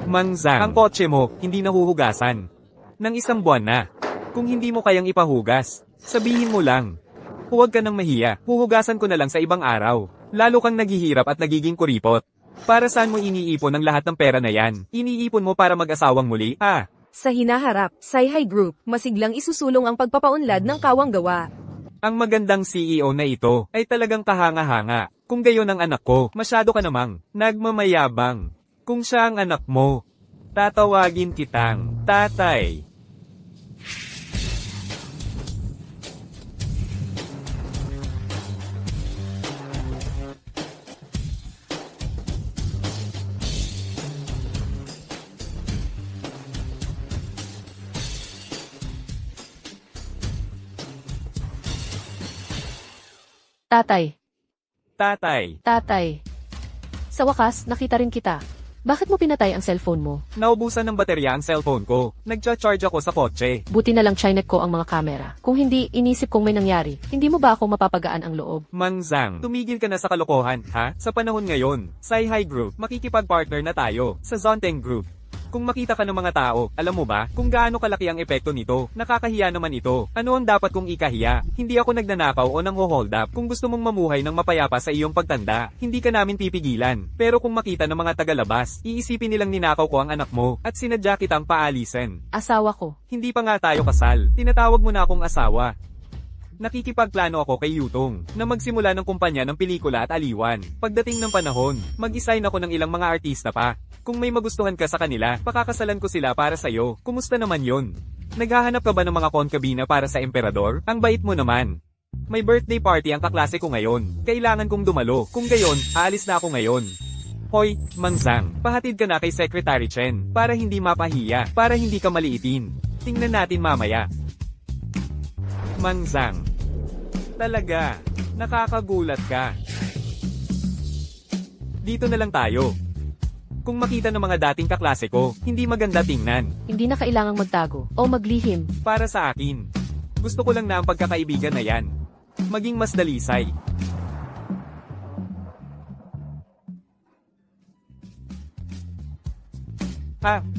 Mangzang, ang kotse mo, hindi nahuhugasan. Nang isang buwan na. Kung hindi mo kayang ipahugas, sabihin mo lang. Huwag ka nang mahiya, huhugasan ko na lang sa ibang araw. Lalo kang naghihirap at nagiging kuripot. Para saan mo iniipon ang lahat ng pera na yan? Iniipon mo para mag-asawang muli? Sa hinaharap, Sai-Hai Group, masiglang isusulong ang pagpapaunlad ng kawang gawa. Ang magandang CEO na ito ay talagang kahanga-hanga. Kung gayon ang anak ko, masyado ka namang nagmamayabang. Kung siya ang anak mo, tatawagin kitang tatay. Tatay, Tatay. tatay. Sa wakas, nakita rin kita. Bakit mo pinatay ang cellphone mo? Naubusan ng baterya ang cellphone ko. Nagcha-charge ako sa kotse. Buti na lang chinek ko ang mga kamera. Kung hindi, inisip kong may nangyari. Hindi mo ba ako mapapagaan ang loob? Mangzang, tumigil ka na sa kalokohan, ha? Sa panahon ngayon, Sai-Hai Group, makikipag-partner na tayo sa Zonteng Group. Kung makita ka ng mga tao, alam mo ba kung gaano kalaki ang epekto nito? Nakakahiya naman ito. Ano ang dapat kong ikahiya? Hindi ako nagnanakaw o nang-hold up. Kung gusto mong mamuhay ng mapayapa sa iyong pagtanda, hindi ka namin pipigilan. Pero kung makita ng mga tagalabas, iisipin nilang ninakaw ko ang anak mo at sinadya kitang paalisin. Asawa ko. Hindi pa nga tayo kasal. Tinatawag mo na akong asawa. Nakikipagplano ako kay Yutong na magsimula ng kumpanya ng pelikula at aliwan. Pagdating ng panahon, mag-isign ako ng ilang mga artista pa. Kung may magustuhan ka sa kanila, pakakasalan ko sila para sa'yo. Kumusta naman yon? Naghahanap ka ba ng mga konkabina para sa emperador? Ang bait mo naman. May birthday party ang kaklase ko ngayon. Kailangan kong dumalo. Kung gayon, aalis na ako ngayon. Hoy, Mangzang, pahatid ka na kay Secretary Chen para hindi mapahiya, para hindi ka maliitin. Tingnan natin mamaya. Mangzang. Talaga, nakakagulat ka. Dito na lang tayo. Kung makita ng mga dating kaklase ko, hindi maganda tingnan. Hindi na kailangang magtago o maglihim. Para sa akin. Gusto ko lang na ang pagkakaibigan na yan. Maging mas dalisay.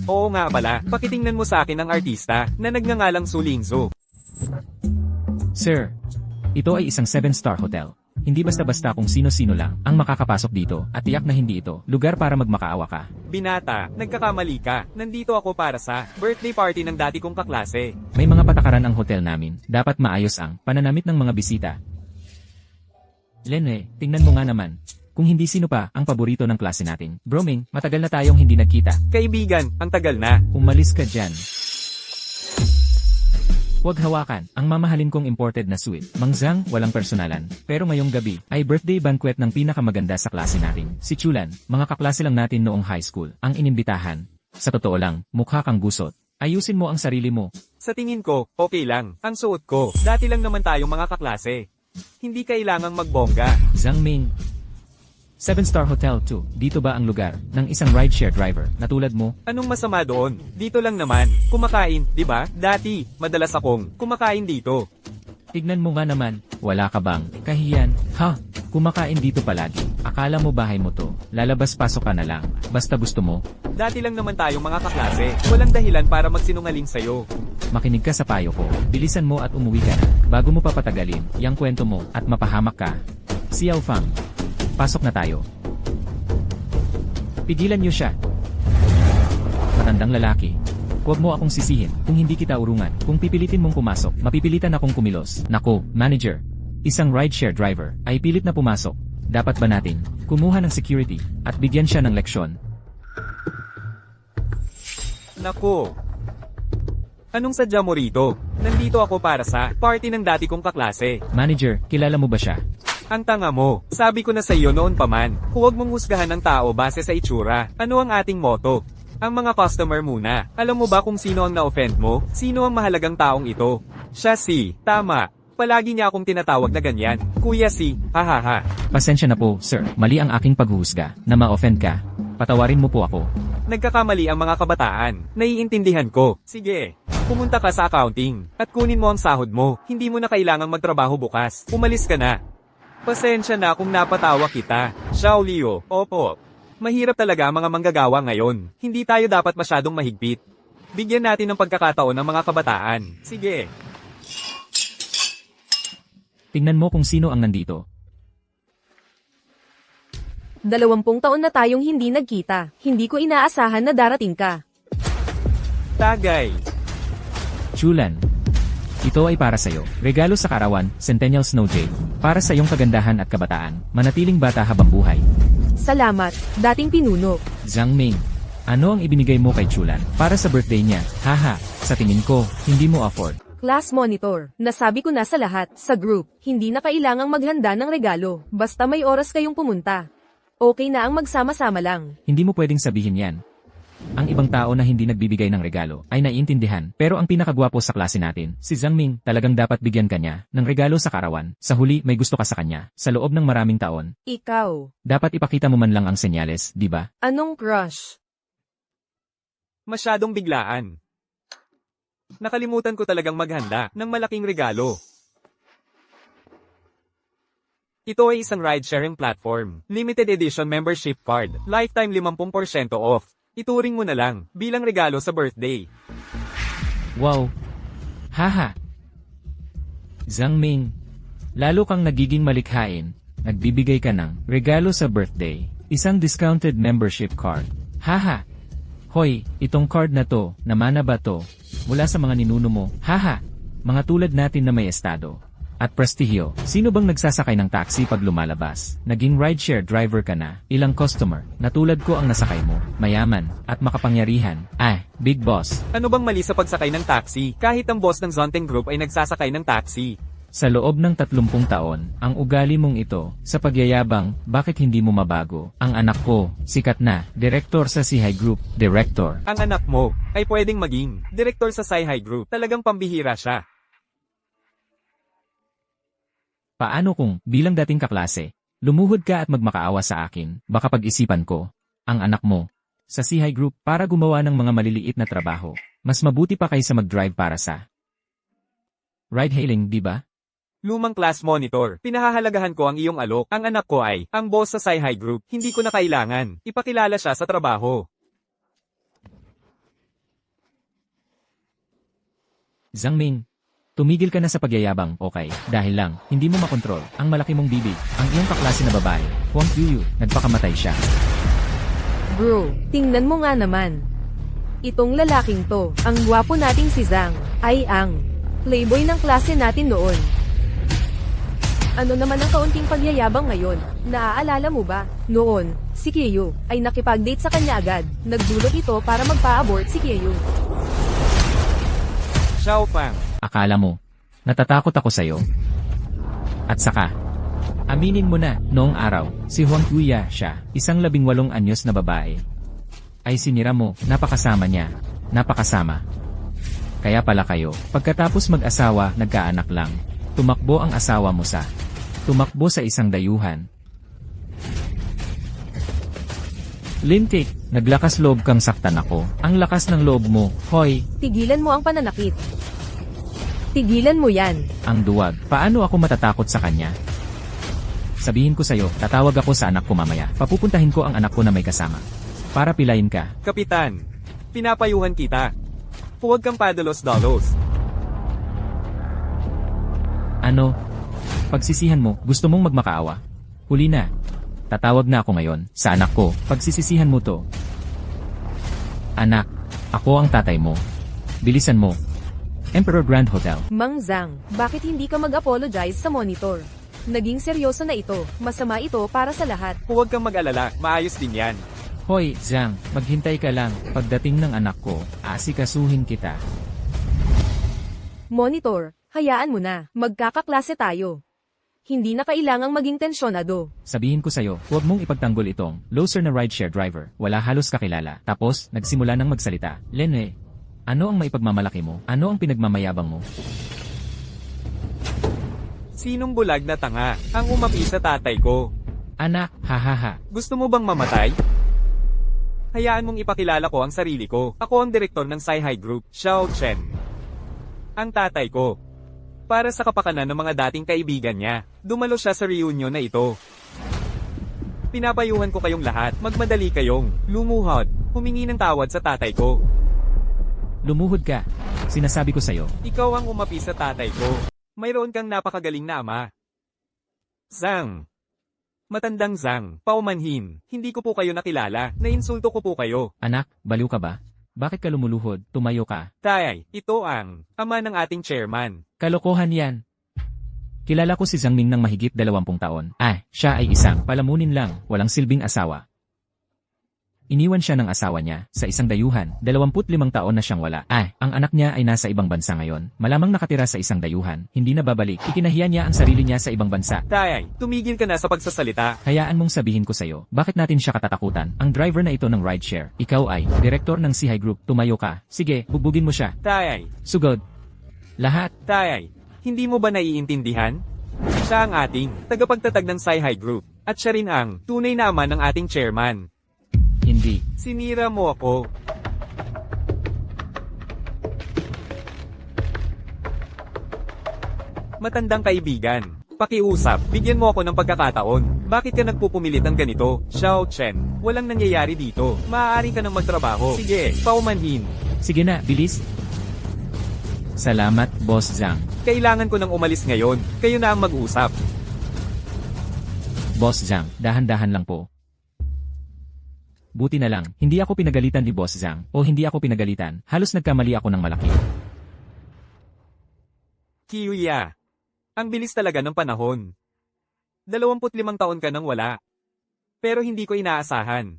Oo nga pala. Pakitingnan mo sa akin ang artista na nagngangalang Sulingzo. Sir, ito ay isang 7-star hotel. Hindi basta-basta kung sino-sino lang ang makakapasok dito at tiyak na hindi ito lugar para magmakaawa ka. Binata, nagkakamali ka. Nandito ako para sa birthday party ng dati kong kaklase. May mga patakaran ang hotel namin. Dapat maayos ang pananamit ng mga bisita. Lenwe, tingnan mo nga naman. Kung hindi sino pa ang paborito ng klase natin. Broming, matagal na tayong hindi nagkita. Kaibigan, ang tagal na. Umalis ka dyan. Huwag hawakan ang mamahalin kong imported na suite. Mangzang, walang personalan. Pero ngayong gabi ay birthday banquet ng pinakamaganda sa klase natin. Si Chulan, mga kaklase lang natin noong high school, ang inimbitahan. Sa totoo lang, mukha kang gusot. Ayusin mo ang sarili mo. Sa tingin ko, okay lang. Ang suot ko, dati lang naman tayong mga kaklase. Hindi kailangang magbongga. Zhang Ming. 7-star hotel 2. Dito ba ang lugar ng isang rideshare driver na tulad mo? Anong masama doon? Dito lang naman. Kumakain, di ba? Dati, madalas akong kumakain dito. Tignan mo nga naman, wala ka bang kahiyan? Ha? Kumakain dito palagi. Akala mo bahay mo to. Lalabas-pasok ka na lang. Basta gusto mo. Dati lang naman tayong mga kaklase. Walang dahilan para magsinungaling sa'yo. Makinig ka sa payo ko. Bilisan mo at umuwi ka na. Bago mo papatagalin yang kwento mo at mapahamak ka. Xiao Fang. Pasok na tayo. Pigilan niyo siya. Matandang lalaki. Huwag mo akong sisihin kung hindi kita urungan. Kung pipilitin mong pumasok, mapipilitan akong kumilos. Nako, manager. Isang rideshare driver ay pilit na pumasok. Dapat ba natin kumuha ng security at bigyan siya ng leksyon? Nako. Anong sadya mo rito? Nandito ako para sa party ng dati kong kaklase. Manager, kilala mo ba siya? Ang tanga mo. Sabi ko na sa iyo noon pa man, huwag mong husgahan ng tao base sa itsura. Ano ang ating motto? Ang mga customer muna. Alam mo ba kung sino ang na-offend mo? Sino ang mahalagang taong ito? Siya si, tama. Palagi niya akong tinatawag na ganyan. Kuya si, hahaha. Pasensya na po, sir. Mali ang aking paghuhusga na ma-offend ka. Patawarin mo po ako. Nagkakamali ang mga kabataan. Naiintindihan ko. Sige, pumunta ka sa accounting at kunin mo ang sahod mo. Hindi mo na kailangang magtrabaho bukas. Umalis ka na. Pasensya na kung napatawa kita. Xiao Liu, opo. Mahirap talaga ang mga manggagawa ngayon. Hindi tayo dapat masyadong mahigpit. Bigyan natin ng pagkakataon ng mga kabataan. Sige. Tingnan mo kung sino ang nandito. 20 taon na tayong hindi nagkita. Hindi ko inaasahan na darating ka. Tagay. Chulan. Ito ay para sa'yo. Regalo sa karawan, Centennial Snow Jade. Para sa iyong kagandahan at kabataan. Manatiling bata habang buhay. Salamat, dating pinuno. Zhang Ming. Ano ang ibinigay mo kay Chulan? Para sa birthday niya. Haha, sa tingin ko, hindi mo afford. Class monitor. Nasabi ko na sa lahat, sa group, hindi na kailangang maghanda ng regalo. Basta may oras kayong pumunta. Okay na ang magsama-sama lang. Hindi mo pwedeng sabihin yan. Ang ibang tao na hindi nagbibigay ng regalo ay naiintindihan, pero ang pinakagwapo sa klase natin, si Zhang Ming, talagang dapat bigyan kanya ng regalo sa karawan. Sa huli, may gusto ka sa kanya. Sa loob ng maraming taon, Ikaw. dapat ipakita mo man lang ang senyales, di ba? Anong crush? Masyadong biglaan. Nakalimutan ko talagang maghanda ng malaking regalo. Ito ay isang ride-sharing platform. Limited edition membership card. Lifetime 50% off. Ituring mo na lang, bilang regalo sa birthday. Wow! Haha! Zhang Ming, lalo kang nagiging malikhain, nagbibigay ka ng regalo sa birthday, isang discounted membership card. Haha! Hoy, itong card na to, namana ba to? Mula sa mga ninuno mo, haha! Mga tulad natin na may estado. At prestihiyo, sino bang nagsasakay ng taxi pag lumalabas? Naging rideshare driver ka na, ilang customer, na tulad ko ang nasakay mo, mayaman, at makapangyarihan. Big boss. Ano bang mali sa pagsakay ng taxi? Kahit ang boss ng Zonteng Group ay nagsasakay ng taxi. Sa loob ng 30 taon, ang ugali mong ito, sa pagyayabang, bakit hindi mo mabago? Ang anak ko, sikat na, direktor sa Sihai Group, director. Ang anak mo ay pwedeng maging direktor sa Sihai Group. Talagang pambihira siya. Paano kung, bilang dating kaklase, lumuhod ka at magmakaawa sa akin, baka pag-isipan ko, ang anak mo, sa Sihai Group, para gumawa ng mga maliliit na trabaho, mas mabuti pa kaysa mag-drive para sa ride-hailing, di ba? Lumang class monitor. Pinahahalagahan ko ang iyong alok. Ang anak ko ay ang boss sa Sihai Group. Hindi ko na kailangan. Ipakilala siya sa trabaho. Zhang Ming, tumigil ka na sa pagyayabang, okay? Dahil lang, hindi mo makontrol ang malaki mong bibig. Ang iyong kaklase na babae, Huang Yuyu, nagpakamatay siya. Bro, tingnan mo nga naman. Itong lalaking to, ang gwapo nating si Zhang, ay ang playboy ng klase natin noon. Ano naman ang kaunting pagyayabang ngayon? Naaalala mo ba? Noon, si Kyeyu ay nakipag-date sa kanya agad. Nagdulot ito para magpa-abort si Kyeyu. Xiao Fang. Akala mo, natatakot ako sa'yo. At saka, aminin mo na, noong araw, si Huang Yuya siya, isang 18 anyos na babae. Ay sinira mo, napakasama niya, napakasama. Kaya pala kayo, pagkatapos mag-asawa, nagkaanak lang. Tumakbo ang asawa mo tumakbo sa isang dayuhan. Lintik, naglakas loob kang saktan ako. Ang lakas ng loob mo, hoy. Tigilan mo ang pananakit. Tigilan mo yan. Ang duwag, paano ako matatakot sa kanya? Sabihin ko sa'yo, tatawag ako sa anak ko mamaya. Papupuntahin ko ang anak ko na may kasama. Para pilayin ka. Kapitan, pinapayuhan kita. Huwag kang padalos-dalos. Ano? Pagsisihan mo, gusto mong magmakaawa? Huli na. Tatawag na ako ngayon, sa anak ko, pagsisisihan mo to. Anak, ako ang tatay mo. Bilisan mo. Emperor Grand Hotel. Mang Zhang, bakit hindi ka mag-apologize sa monitor? Naging seryoso na ito, masama ito para sa lahat. Huwag kang mag-alala, maayos din yan. Hoy, Zhang, maghintay ka lang. Pagdating ng anak ko, asikasuhin kita. Monitor, hayaan mo na, magkakaklase tayo. Hindi na kailangang maging tensyonado. Sabihin ko sa'yo, huwag mong ipagtanggol itong loser na rideshare driver. Wala halos kakilala. Tapos, nagsimula ng magsalita. Lene, ano ang maipagmamalaki mo? Ano ang pinagmamayabang mo? Sinong bulag na tanga ang umapi sa tatay ko? Anak, hahaha. Gusto mo bang mamatay? Hayaan mong ipakilala ko ang sarili ko. Ako ang direktor ng Sihai Group, Xiao Chen. Ang tatay ko. Para sa kapakanan ng mga dating kaibigan niya, dumalo siya sa reunion na ito. Pinapayuhan ko kayong lahat, magmadali kayong lumuhod, humingi ng tawad sa tatay ko. Lumuhod ka. Sinasabi ko sa'yo. Ikaw ang umapi sa tatay ko. Mayroon kang napakagaling na ama. Zhang. Matandang Zhang, paumanhin, hindi ko po kayo nakilala, nainsulto ko po kayo. Anak, baliw ka ba? Bakit ka lumuluhod? Tumayo ka. Tay, ito ang ama ng ating chairman. Kalokohan yan. Kilala ko si Zhang Ming ng mahigit 20 taon. Siya ay isang palamunin lang, walang silbing asawa. Iniwan siya ng asawa niya sa isang dayuhan, 25 taon na siyang wala. Ang anak niya ay nasa ibang bansa ngayon. Malamang nakatira sa isang dayuhan, hindi na babalik. Ikinahiya niya ang sarili niya sa ibang bansa. Tay, tumigil ka na sa pagsasalita. Hayaan mong sabihin ko sa'yo, bakit natin siya katatakutan? Ang driver na ito ng rideshare. Ikaw ay direktor ng Sihai Group. Tumayo ka. Sige, bugbugin mo siya. Tay, Sugod. Lahat. tay, hindi mo ba naiintindihan? Siya ang ating tagapagtatag ng Sihai Group, at siya rin ang tunay na ama ng ating chairman. Hindi. Sinira mo ako. Matandang kaibigan. Pakiusap, bigyan mo ako ng pagkakataon. Bakit ka nagpupumilit ng ganito? Xiao Chen, walang nangyayari dito. Maaari ka nang magtrabaho. Sige, paumanhin. Sige na, bilis. Salamat, Boss Zhang. Kailangan ko nang umalis ngayon. Kayo na ang mag-usap. Boss Zhang, dahan-dahan lang po. Buti na lang, hindi ako pinagalitan ni Boss Zhang, o hindi ako pinagalitan, halos nagkamali ako ng malaki. Kiuya. Ang bilis talaga ng panahon. 25 taon ka nang wala. Pero hindi ko inaasahan.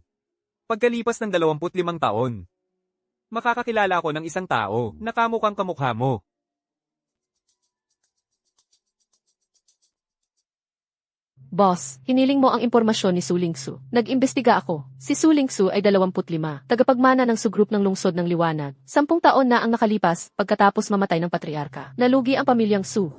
Pagkalipas ng 25 taon, makakakilala ako ng isang tao na kamukhang kamukha mo. Boss, hiniling mo ang impormasyon ni Su Lingsu. Nag-imbestiga ako. Si Su Lingsu ay 25, tagapagmana ng Su Group ng Lungsod ng Liwanag. 10 taon na ang nakalipas pagkatapos mamatay ng patriarka. Nalugi ang pamilyang Su.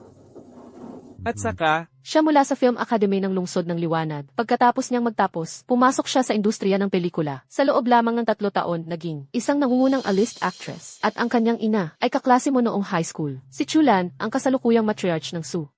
At saka, Siya mula sa Film Academy ng Lungsod ng Liwanag. Pagkatapos niyang magtapos, pumasok siya sa industriya ng pelikula. Sa loob lamang ng 3 taon, naging isang nangungunang A-list actress. At ang kanyang ina ay kaklase mo noong high school. Si Chulan, ang kasalukuyang matriarch ng Su.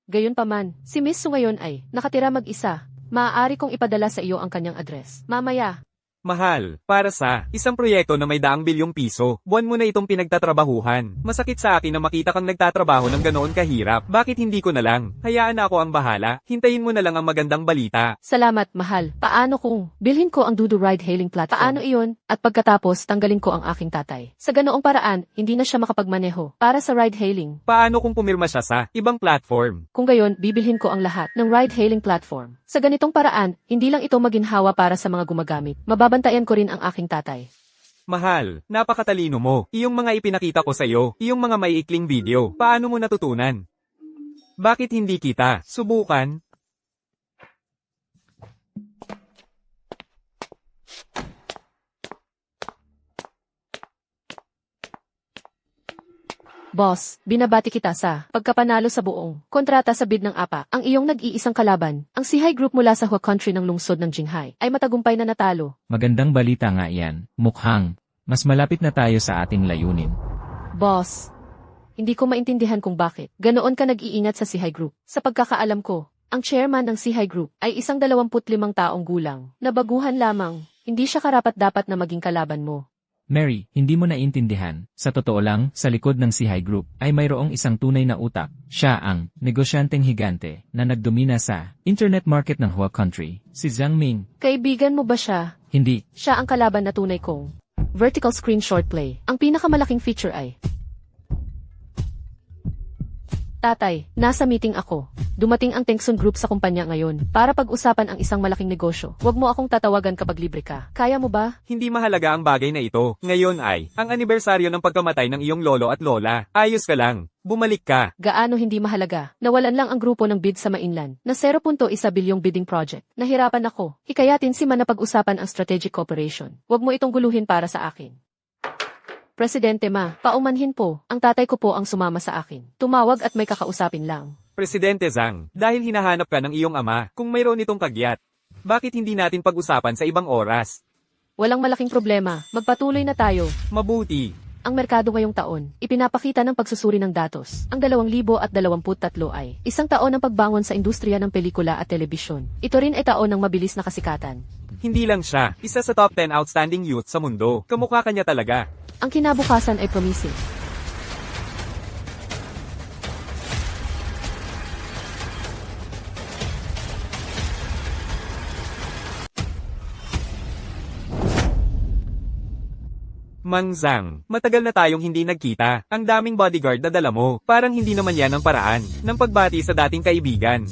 Gayunpaman, si Miss Su ngayon ay nakatira mag-isa. Maaari kong ipadala sa iyo ang kanyang address. Mamaya. mahal, para sa isang proyekto na may 100 bilyong piso, buwan mo na itong pinagtatrabahuhan. Masakit sa akin na makita kang nagtatrabaho ng ganoon kahirap. Bakit hindi ko na lang? Hayaan na ako ang bahala. Hintayin mo na lang ang magandang balita. Salamat, mahal. Paano kung bilhin ko ang Dudu ride-hailing platform? Paano iyon? At pagkatapos, tanggalin ko ang aking tatay. Sa ganoong paraan, hindi na siya makapagmaneho para sa ride-hailing. Paano kung pumirma siya sa ibang platform? Kung gayon, bibilhin ko ang lahat ng ride-hailing platform. Sa ganitong paraan, hindi lang ito maginhawa para sa mga gumagamit. Mababantayan ko rin ang aking tatay. Mahal, napakatalino mo. Iyong mga ipinakita ko sa iyo, iyong mga maiikling video, paano mo natutunan? Bakit hindi kita subukan? Boss, binabati kita sa pagkapanalo sa buong kontrata sa bid ng APA. Ang iyong nag-iisang kalaban, ang Sihai Group mula sa Hua Country ng lungsod ng Jinghai, ay matagumpay na natalo. Magandang balita nga yan. Mukhang, mas malapit na tayo sa ating layunin. Boss, hindi ko maintindihan kung bakit ganoon ka nag-iingat sa Sihai Group. Sa pagkakaalam ko, ang chairman ng Sihai Group ay isang 25 taong gulang na baguhan lamang. Hindi siya karapat-dapat na maging kalaban mo. Mary, hindi mo naiintindihan. Sa totoo lang, sa likod ng Sihai Group ay mayroong isang tunay na utak. Siya ang negosyanteng higante na nagdomina sa internet market ng Hua Country, si Zhang Ming. Kaibigan mo ba siya? Hindi. Siya ang kalaban na tunay kong vertical screen short play. Ang pinakamalaking feature ay Tatay, nasa meeting ako. Dumating ang Tengsun Group sa kumpanya ngayon para pag-usapan ang isang malaking negosyo. Huwag mo akong tatawagan kapag libre ka. Kaya mo ba? Hindi mahalaga ang bagay na ito. Ngayon ay ang anibersaryo ng pagkamatay ng iyong lolo at lola. Ayos ka lang. Bumalik ka. Gaano hindi mahalaga? Nawalan lang ang grupo ng bid sa mainland na 0.1 bilyong bidding project. Nahirapan ako. Hikayatin si Man na pag-usapan ang strategic cooperation. Huwag mo itong guluhin para sa akin. Presidente Ma, paumanhin po. Ang tatay ko po ang sumama sa akin. Tumawag at may kakausapin lang. Presidente Zhang, dahil hinahanap ka ng iyong ama, kung mayroon itong kagyat, bakit hindi natin pag-usapan sa ibang oras? Walang malaking problema. Magpatuloy na tayo. Mabuti. Ang merkado ngayong taon, ipinapakita ng pagsusuri ng datos. Ang 2023 ay isang taon ng pagbangon sa industriya ng pelikula at telebisyon. Ito rin ay taon ng mabilis na kasikatan. Hindi lang siya, isa sa top 10 outstanding youth sa mundo. Kamukha kanya talaga. Ang kinabukasan ay promising. Mang Zhang, matagal na tayong hindi nagkita. Ang daming bodyguard na dala mo. Parang hindi naman yan ang paraan ng pagbati sa dating kaibigan.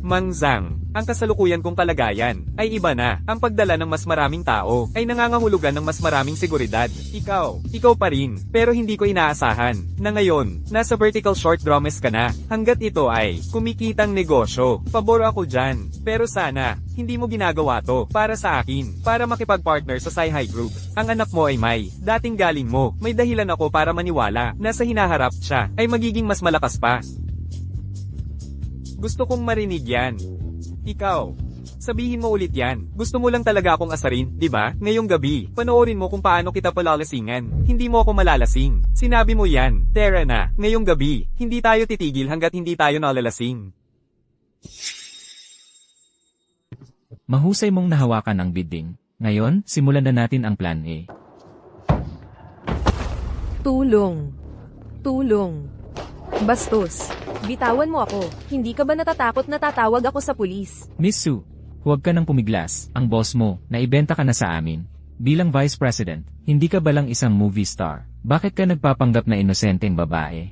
Mang Zhang, ang kasalukuyan kong kalagayan ay iba na. Ang pagdala ng mas maraming tao ay nangangahulugan ng mas maraming seguridad. Ikaw pa rin. Pero hindi ko inaasahan na ngayon, nasa vertical short dramas ka na. Hanggat ito ay kumikitang negosyo. Pabor ako dyan. Pero sana, hindi mo ginagawa to para sa akin, para makipag-partner sa Sci-Hi Group. Ang anak mo ay Mai, dating galing mo. May dahilan ako para maniwala na sa hinaharap siya ay magiging mas malakas pa. Gusto kong marinig yan. Ikaw, sabihin mo ulit yan. Gusto mo lang talaga akong asarin, di ba? Ngayong gabi, panoorin mo kung paano kita palalasingan. Hindi mo ako malalasing. Sinabi mo yan, Tara na. Ngayong gabi, hindi tayo titigil hanggat hindi tayo nalalasing. Mahusay mong nahawakan ang bidding. Ngayon, simulan na natin ang plan A. Tulong. Bastos. Bitawan mo ako. Hindi ka ba natatakot na tatawag ako sa pulis? Miss Sue, huwag ka nang pumiglas. Ang boss mo, naibenta ka na sa amin. Bilang Vice President, hindi ka ba lang isang movie star? Bakit ka nagpapanggap na inosenteng babae?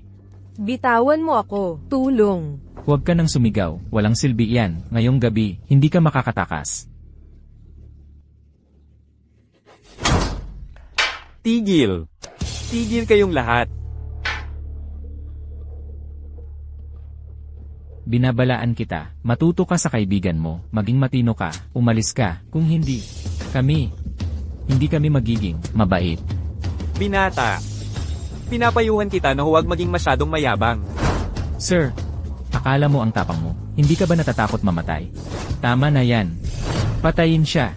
Bitawan mo ako. Tulong. Huwag ka nang sumigaw, walang silbi yan. Ngayong gabi, hindi ka makakatakas. Tigil. Tigil kayong lahat. Binabalaan kita, matuto ka sa kaibigan mo, maging matino ka, umalis ka, kung hindi, hindi kami magiging mabait. Binata. Pinapayuhan kita na huwag maging masyadong mayabang. Sir, akala mo ang tapang mo, hindi ka ba natatakot mamatay? Tama na yan. Patayin siya.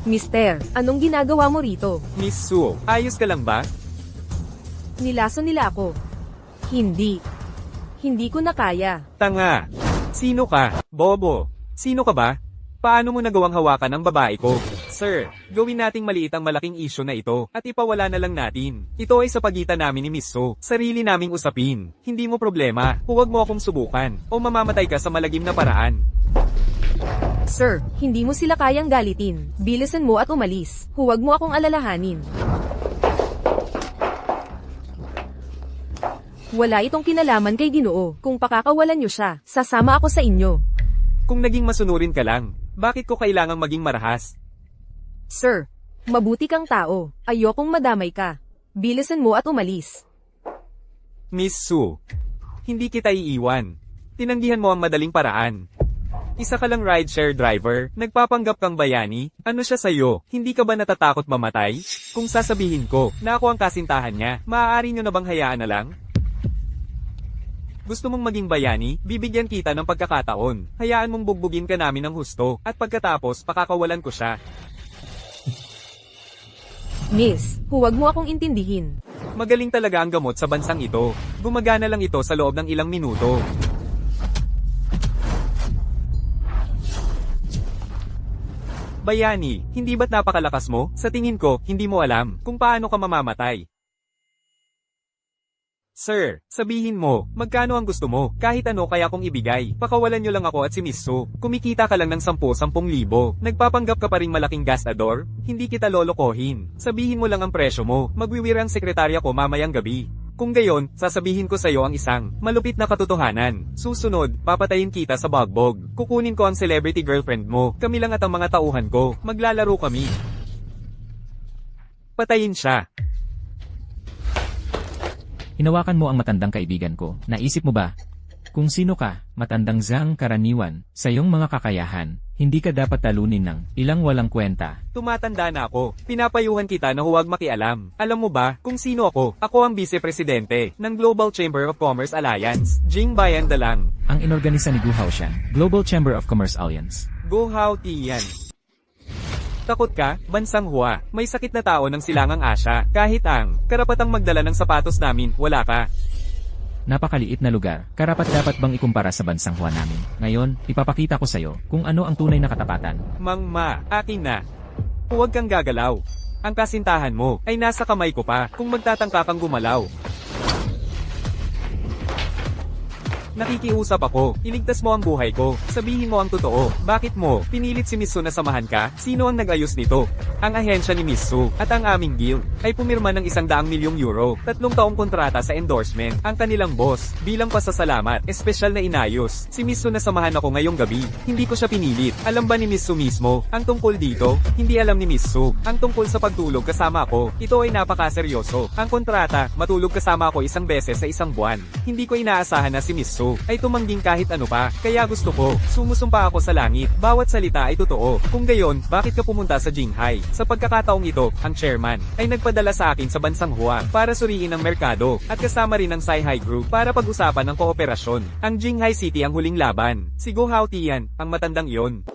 Mister, anong ginagawa mo rito? Miss Sue, ayos ka lang ba? Nilaso nila ako. Hindi. Hindi ko na kaya. Tanga. Sino ka? Bobo. Sino ka ba? Paano mo nagawang hawakan ang babae ko? Sir, gawin nating maliit ang malaking isyu na ito at ipawala na lang natin. Ito ay sa pagitan namin ni Miss Sue. Sarili naming usapin. Hindi mo problema. Huwag mo akong subukan o mamamatay ka sa malagim na paraan. Sir, hindi mo sila kayang galitin. Bilisan mo at umalis. Huwag mo akong alalahanin. Wala itong kinalaman kay Ginoo. Kung pakakawalan niyo siya, sasama ako sa inyo. Kung naging masunurin ka lang, bakit ko kailangang maging marahas? Sir, mabuti kang tao. Ayokong madamay ka. Bilisan mo at umalis. Miss Sue, hindi kita iiwan. Tinanggihan mo ang madaling paraan. Isa ka lang rideshare driver, nagpapanggap kang bayani, ano siya sa'yo, hindi ka ba natatakot mamatay? Kung sasabihin ko, na ako ang kasintahan niya, maaari nyo na bang hayaan na lang? Gusto mong maging bayani, bibigyan kita ng pagkakataon, hayaan mong bugbugin ka namin ng husto, at pagkatapos pakakawalan ko siya. Miss, huwag mo akong intindihin. Magaling talaga ang gamot sa bansang ito, gumagana lang ito sa loob ng ilang minuto. Bayani, hindi ba't napakalakas mo? Sa tingin ko, hindi mo alam kung paano ka mamamatay. Sir, sabihin mo, magkano ang gusto mo? Kahit ano kaya kong ibigay. Pakawalan nyo lang ako at si Miss Sue. Kumikita ka lang ng 10,000 libo. Nagpapanggap ka pa ring malaking gastador? Hindi kita lolokohin. Sabihin mo lang ang presyo mo. Magwiwira ang sekretarya ko mamayang gabi. Kung gayon, sasabihin ko sa'yo ang isang malupit na katotohanan. Susunod, papatayin kita sa bagbog. Kukunin ko ang celebrity girlfriend mo. Kami lang at ang mga tauhan ko. Maglalaro kami. Patayin siya. Hinawakan mo ang matandang kaibigan ko. Naisip mo ba? Kung sino ka, matandang Zhang karaniwan, sa iyong mga kakayahan, Hindi ka dapat talunin ng ilang walang kwenta. Tumatanda na ako. Pinapayuhan kita na huwag makialam. Alam mo ba kung sino ako? Ako ang vice-presidente ng Global Chamber of Commerce Alliance. Jing Bayan Dalang. Ang inorganisa ni Gu Haoshan, Global Chamber of Commerce Alliance. Go Hao Tian. Takot ka, Bansang Hua? May sakit na tao ng Silangang Asya. Kahit ang karapatang magdala ng sapatos namin, wala ka. Napakaliit na lugar, karapat-dapat bang ikumpara sa bansang Hua namin? Ngayon, ipapakita ko sa'yo kung ano ang tunay na katapatan. Mangma, akin na. Huwag kang gagalaw. Ang kasintahan mo ay nasa kamay ko pa kung magtatangka kang gumalaw. Nakikiusap ako, iligtas mo ang buhay ko, sabihin mo ang totoo. Bakit mo pinilit si Miss Su na samahan ka? Sino ang nag-ayos nito? Ang ahensya ni Miss Su at ang aming guild ay pumirma ng 100 milyong euro, 3 taong kontrata sa endorsement. Ang kanilang boss, bilang pasasalamat, espesyal na inayos. Si Miss Su na samahan ako ngayong gabi. Hindi ko siya pinilit. Alam ba ni Miss Su mismo ang tungkol dito? Hindi alam ni Miss Su ang tungkol sa pagtulog kasama ako. Ito ay napakaseryoso. Ang kontrata, matulog kasama ako 1 beses sa 1 buwan. Hindi ko inaasahan na si Miss Su ay tumangging kahit ano pa. Kaya gusto ko, sumusumpa ako sa langit. Bawat salita ay totoo. Kung gayon, bakit ka pumunta sa Jinghai? Sa pagkakataong ito, ang chairman ay nagpadala sa akin sa Bansang Hua para suriin ang merkado at kasama rin ang Saihai Group para pag-usapan ng kooperasyon. Ang Jinghai City ang huling laban. Si Go Hao Tian, ang matandang iyon.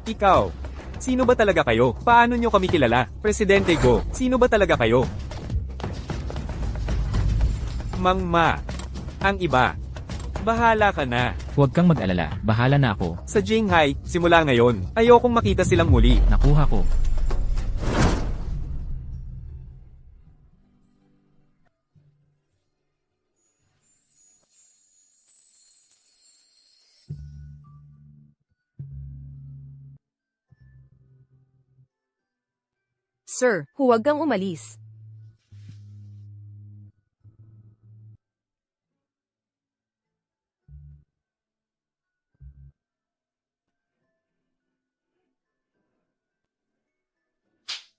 Ikaw, sino ba talaga kayo? Paano nyo kami kilala? Presidente Go, sino ba talaga kayo? Mangma. Ang iba. Bahala ka na. Huwag kang mag-alala, bahala na ako. Sa Jinghai, simula ngayon, ayokong makita silang muli. Nakuha ko. Sir, huwag kang umalis.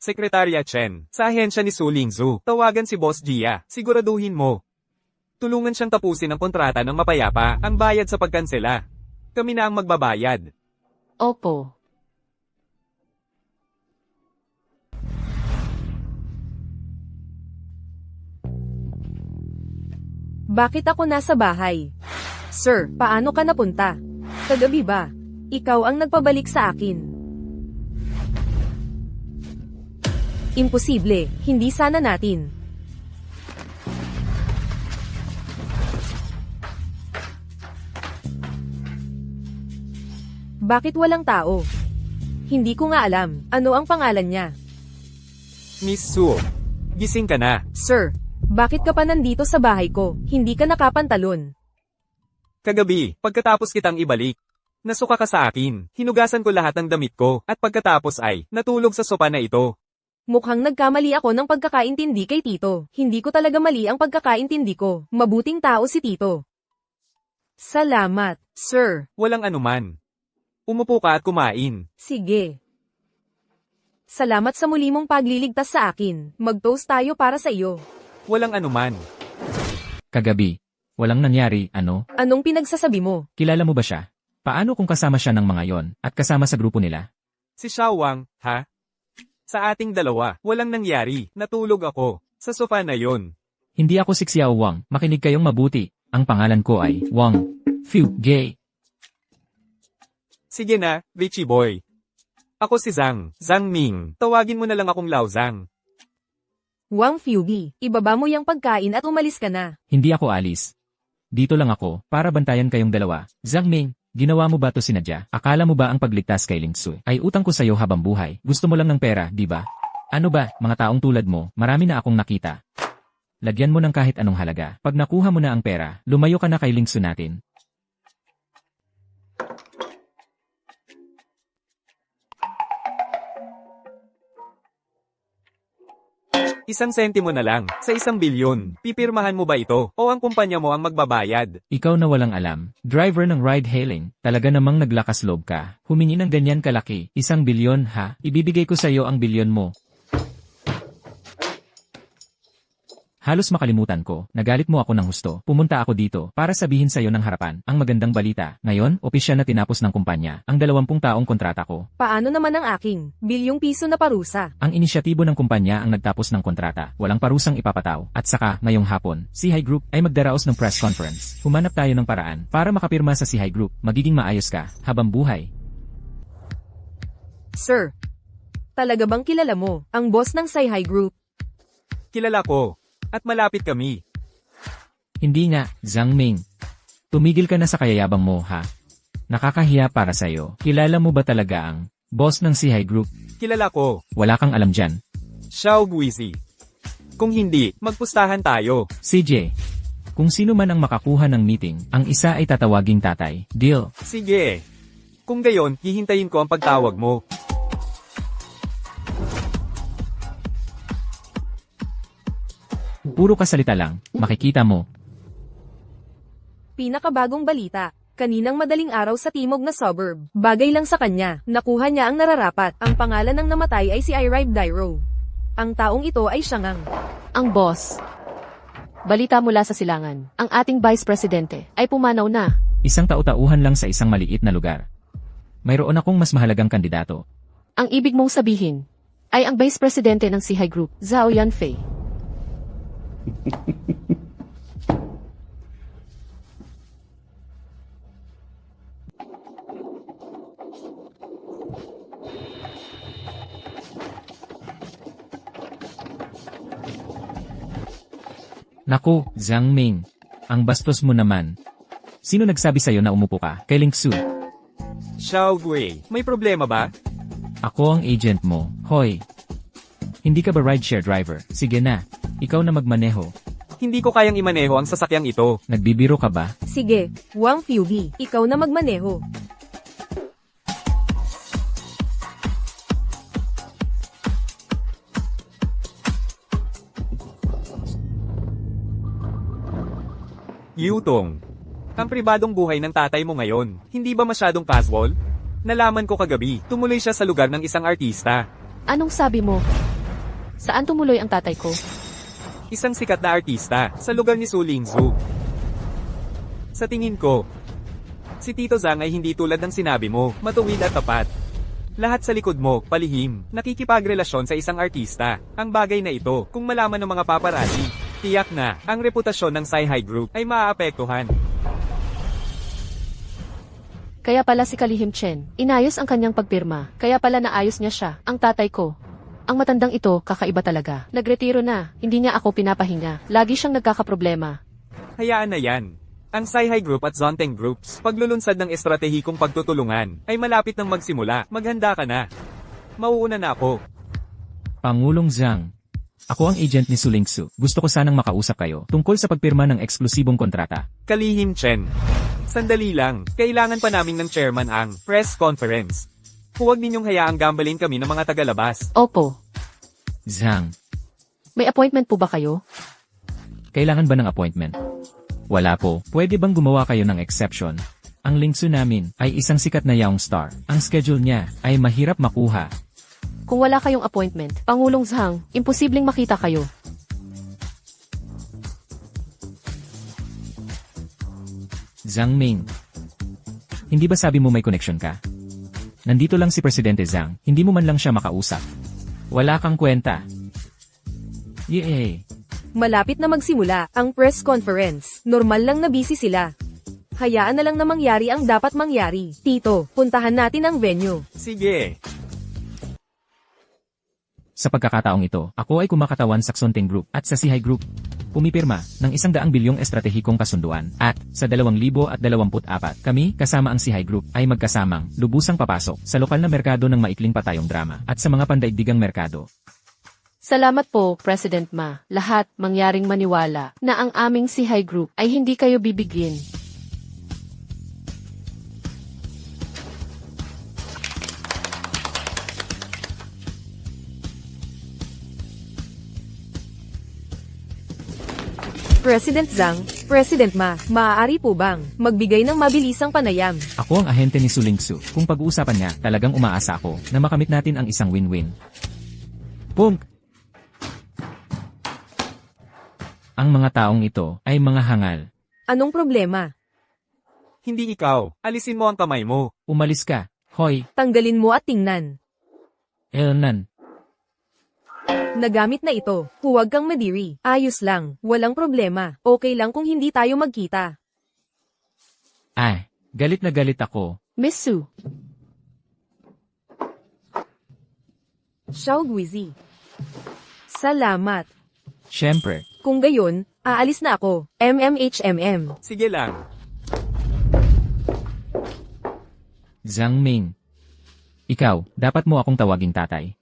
Sekretarya Chen, sa ahensya ni Su Lingzu, tawagan si Boss Jia, siguraduhin mo. Tulungan siyang tapusin ang kontrata ng mapayapa, ang bayad sa pagkansela. Kami na ang magbabayad. Opo. Bakit ako nasa bahay? Sir, paano ka napunta? Kagabi ba? Ikaw ang nagpabalik sa akin. Imposible, hindi sana natin. Bakit walang tao? Hindi ko nga alam, ano ang pangalan niya? Miss Su, gising ka na. Sir, bakit ka pa nandito sa bahay ko? Hindi ka nakapantalon. Kagabi, pagkatapos kitang ibalik, nasuka ka sa akin, hinugasan ko lahat ng damit ko, at pagkatapos ay, natulog sa sopa na ito. Mukhang nagkamali ako ng pagkakaintindi kay Tito. Hindi ko talaga mali ang pagkakaintindi ko. Mabuting tao si Tito. Salamat, sir. Walang anuman. Umupo ka at kumain. Sige. Salamat sa muli mong pagliligtas sa akin. Mag-toast tayo para sa iyo. Walang anuman. Kagabi, walang nangyari, ano? Anong pinagsasabi mo? Kilala mo ba siya? Paano kung kasama siya ng mga yon at kasama sa grupo nila? Si Xiao Wang, ha? Sa ating dalawa, walang nangyari. Natulog ako. Sa sofa na yon. Hindi ako si Xiao Wang, makinig kayong mabuti. Ang pangalan ko ay Wang Fu Gay. Sige na, Richie boy. Ako si Zhang Ming. Tawagin mo na lang akong Lao Zhang. Wang Fugi, ibaba mo yung pagkain at umalis ka na. Hindi ako alis. Dito lang ako, para bantayan kayong dalawa. Zhang Ming, ginawa mo ba to sinadya? Akala mo ba ang pagligtas kay Ling Su ay utang ko sa'yo habang buhay? Gusto mo lang ng pera, di ba? Ano ba, mga taong tulad mo, marami na akong nakita. Lagyan mo ng kahit anong halaga. Pag nakuha mo na ang pera, lumayo ka na kay Ling Su natin. Isang sentimo na lang, sa 1 bilyon. Pipirmahan mo ba ito, o ang kumpanya mo ang magbabayad? Ikaw na walang alam, driver ng ride-hailing, talaga namang naglakas loob ka. Humingi ng ganyan kalaki, 1 bilyon ha, ibibigay ko sa'yo ang bilyon mo. Halos makalimutan ko, nagalit mo ako ng husto. Pumunta ako dito para sabihin sa'yo ng harapan ang magandang balita. Ngayon, opisyal na tinapos ng kumpanya ang 20 taong kontrata ko. Paano naman ang aking bilyong piso na parusa? Ang inisyatibo ng kumpanya ang nagtapos ng kontrata. Walang parusang ipapataw. At saka, ngayong hapon, si High Group ay magdaraos ng press conference. Humanap tayo ng paraan para makapirma sa si High Group. Magiging maayos ka habang buhay. Sir, talaga bang kilala mo ang boss ng High Group? Kilala ko. At malapit kami. Hindi nga, Zhang Ming. Tumigil ka na sa kayayabang mo, ha? Nakakahiya para sa'yo. Kilala mo ba talaga ang boss ng si High Group? Kilala ko. Wala kang alam dyan. Xiao Guizi. Kung hindi, magpustahan tayo. CJ. Kung sino man ang makakuha ng meeting, ang isa ay tatawaging tatay. Deal. Sige. Kung gayon, hihintayin ko ang pagtawag mo. Puro kasalita lang, makikita mo. Pinakabagong balita. Kaninang madaling araw sa timog na suburb. Bagay lang sa kanya. Nakuha niya ang nararapat. Ang pangalan ng namatay ay si Iribe Dairo. Ang taong ito ay siya Ang boss. Balita mula sa silangan. Ang ating Vice Presidente ay pumanaw na. Isang tau-tauhan lang sa isang maliit na lugar. Mayroon akong mas mahalagang kandidato. Ang ibig mong sabihin ay ang Vice Presidente ng si High Group, Zhao Yanfei. Naku, Zhang Ming. Ang bastos mo naman. Sino nagsabi sa'yo na umupo ka? Kay Ling Su. Xiao Gui, may problema ba? Ako ang agent mo. Hoy. Hindi ka ba rideshare driver? Sige na. Ikaw na magmaneho. Hindi ko kayang imaneho ang sasakyang ito. Nagbibiro ka ba? Sige, Wang Fubi, ikaw na magmaneho. Yutong. Ang pribadong buhay ng tatay mo ngayon, hindi ba masyadong casual? Nalaman ko kagabi, tumuloy siya sa lugar ng isang artista. Anong sabi mo? Saan tumuloy ang tatay ko? Isang sikat na artista, sa lugar ni Su Lingzu. Sa tingin ko, si Tito Zhang ay hindi tulad ng sinabi mo, matuwid at tapat. Lahat sa likod mo, palihim, nakikipagrelasyon sa isang artista. Ang bagay na ito, kung malaman ng mga paparazzi, tiyak na, ang reputasyon ng High Group ay maaapektuhan. Kaya pala si Kalihim Chen, inayos ang kanyang pagpirma, kaya pala naayos niya siya, ang tatay ko. Ang matandang ito, kakaiba talaga. Nagretiro na, hindi niya ako pinapahinga. Lagi siyang nagkakaproblema. Hayaan na yan. Ang High Group at Zonteng Groups, paglulunsad ng estratehikong pagtutulungan, ay malapit nang magsimula, maghanda ka na. Mauuna na ako. Pangulong Zhang. Ako ang agent ni Su Lingsu. Gusto ko sanang makausap kayo tungkol sa pagpirma ng eksklusibong kontrata. Kalihim Chen. Sandali lang, kailangan pa namin ng chairman ang press conference. Huwag ninyong hayaang gambalin kami ng mga tagalabas. Opo, Zhang. may appointment po ba kayo? Kailangan ba ng appointment? Wala po. Pwede bang gumawa kayo ng exception? Ang Lingsu namin ay isang sikat na young star. Ang schedule niya ay mahirap makuha. Kung wala kayong appointment, Pangulong Zhang, imposibleng makita kayo. Zhang Ming. Hindi ba sabi mo may connection ka? Nandito lang si Presidente Zhang, hindi mo man lang siya makausap. Wala kang kwenta. Yay! Malapit na magsimula ang press conference. Normal lang na busy sila. Hayaan na lang na mangyari ang dapat mangyari. Tito, puntahan natin ang venue. Sige. Sa pagkakataong ito, ako ay kumakatawan sa Zonteng Group at sa si High Group. Pumipirma ng 100 bilyong estratehikong kasunduan at sa 2024, kami kasama ang si High Group ay magkasamang lubusang papasok sa lokal na merkado ng maikling patayong drama at sa mga pandaigdigang merkado. Salamat po, President Ma. Lahat mangyaring maniwala na ang aming si High Group ay hindi kayo bibigyan. President Zhang, President Ma, maaari po bang magbigay ng mabilisang panayam? Ako ang ahente ni Su Lingsu. Kung pag-uusapan niya, talagang umaasa ako na makamit natin ang isang win-win. Punk! Ang mga taong ito ay mga hangal. Anong problema? Hindi ikaw. Alisin mo ang kamay mo. Umalis ka. Hoy, Tanggalin mo at tingnan. Elnan. Nagamit na ito. Huwag kang madiri. Ayos lang. Walang problema. Okay lang kung hindi tayo magkita. Ay, galit na galit ako. Miss Sue, Xiao Guizi. Salamat. Siyempre, Kung gayon, aalis na ako. MMHMM. Sige lang. Zhang Ming. Ikaw, dapat mo akong tawaging tatay.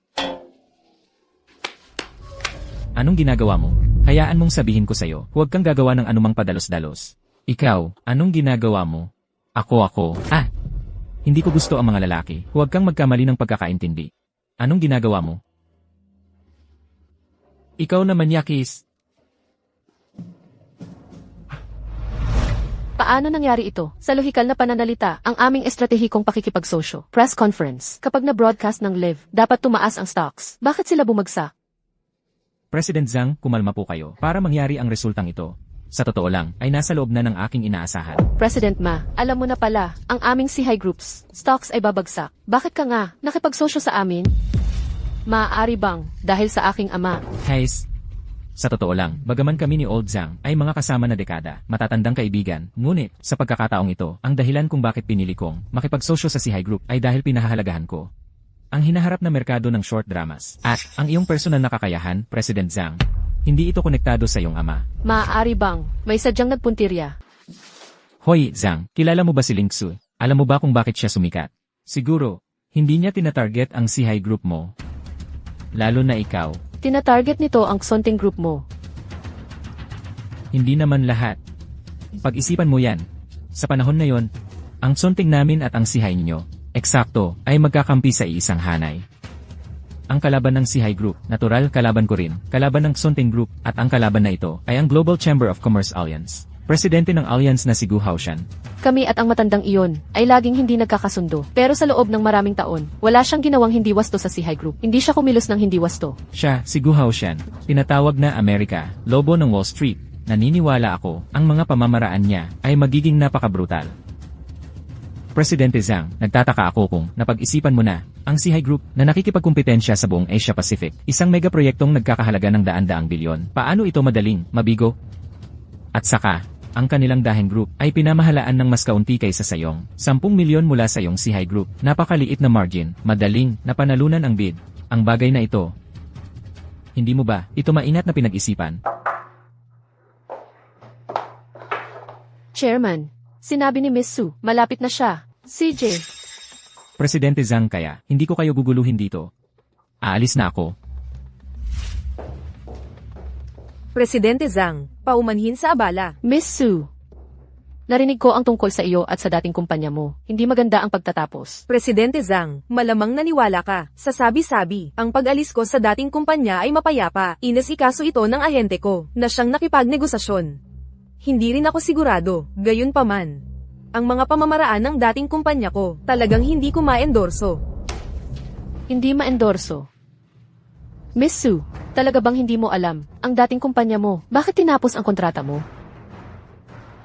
Anong ginagawa mo? Hayaan mong sabihin ko sa'yo, huwag kang gagawa ng anumang padalos-dalos. Ikaw, anong ginagawa mo? Ako. Hindi ko gusto ang mga lalaki. Huwag kang magkamali ng pagkakaintindi. Anong ginagawa mo? Ikaw naman, Yakis. paano nangyari ito? Sa lohikal na pananalita, ang aming estratehikong pakikipagsosyo, press conference, kapag na-broadcast ng live, dapat tumaas ang stocks. Bakit sila bumagsak? President Zhang, kumalma po kayo para mangyari ang resultang ito. Sa totoo lang, ay nasa loob na ng aking inaasahan. President Ma, alam mo na pala, ang aming CHI Groups, stocks ay babagsak. Bakit ka nga, nakipagsosyo sa amin? Maaari bang, dahil sa aking ama? Guys, sa totoo lang, bagaman kami ni Old Zhang ay mga kasama na dekada, matatandang kaibigan, ngunit, sa pagkakataong ito, ang dahilan kung bakit pinili kong makipagsosyo sa CHI Group ay dahil pinahahalagahan ko ang hinaharap na merkado ng short dramas at ang iyong personal na kakayahan, President Zhang. Hindi ito konektado sa iyong ama. Maaari bang, may sadyang nagpuntirya? Hoy, Zhang, kilala mo ba si Ling Xu? Alam mo ba kung bakit siya sumikat? Siguro, hindi niya tinatarget ang CHI Group mo. Lalo na ikaw. Tinatarget nito ang Xonting Group mo. Hindi naman lahat. Pag-isipan mo yan. Sa panahon na yon, ang Xonting namin at ang CHI ninyo, eksakto, ay magkakampi sa iisang hanay. Ang kalaban ng CHI Group, natural kalaban ko rin, kalaban ng Xonting Group, at ang kalaban na ito ay ang Global Chamber of Commerce Alliance. Presidente ng Alliance na si Gu Haoshan. Kami at ang matandang iyon ay laging hindi nagkakasundo. Pero sa loob ng maraming taon, wala siyang ginawang hindi wasto sa CHI Group. Hindi siya kumilos ng hindi wasto. Siya, si Gu Haoshan, tinatawag na Amerika, lobo ng Wall Street. Naniniwala ako, ang mga pamamaraan niya ay magiging napakabrutal. Presidente Zhang, nagtataka ako kung napag-isipan mo na ang CHI Group na nakikipagkumpetensya sa buong Asia Pacific, isang megaproyektong nagkakahalaga ng daan-daang bilyon. Paano ito madaling mabigo? At saka, ang kanilang daheng group ay pinamahalaan ng mas kaunti kaysa sa iyong 10 milyon mula sa iyong CHI Group. Napakaliit na margin, madaling napanalunan ang bid. Ang bagay na ito, hindi mo ba ito maingat na pinag-isipan? Chairman, sinabi ni Miss Su, malapit na siya. CJ. Presidente Zhang, kaya hindi ko kayo guguluhin dito. Aalis na ako. Presidente Zhang, paumanhin sa abala. Miss Su. Narinig ko ang tungkol sa iyo at sa dating kumpanya mo. Hindi maganda ang pagtatapos. Presidente Zhang, malamang naniwala ka. Sa sabi-sabi, ang pag-alis ko sa dating kumpanya ay mapayapa. Inasikaso ito ng ahente ko, na siyang nakipagnegosasyon. Hindi rin ako sigurado, gayunpaman. Ang mga pamamaraan ng dating kumpanya ko, talagang hindi ko ma-endorso. Hindi ma-endorso. Miss Su, talaga bang hindi mo alam ang dating kumpanya mo? Bakit tinapos ang kontrata mo?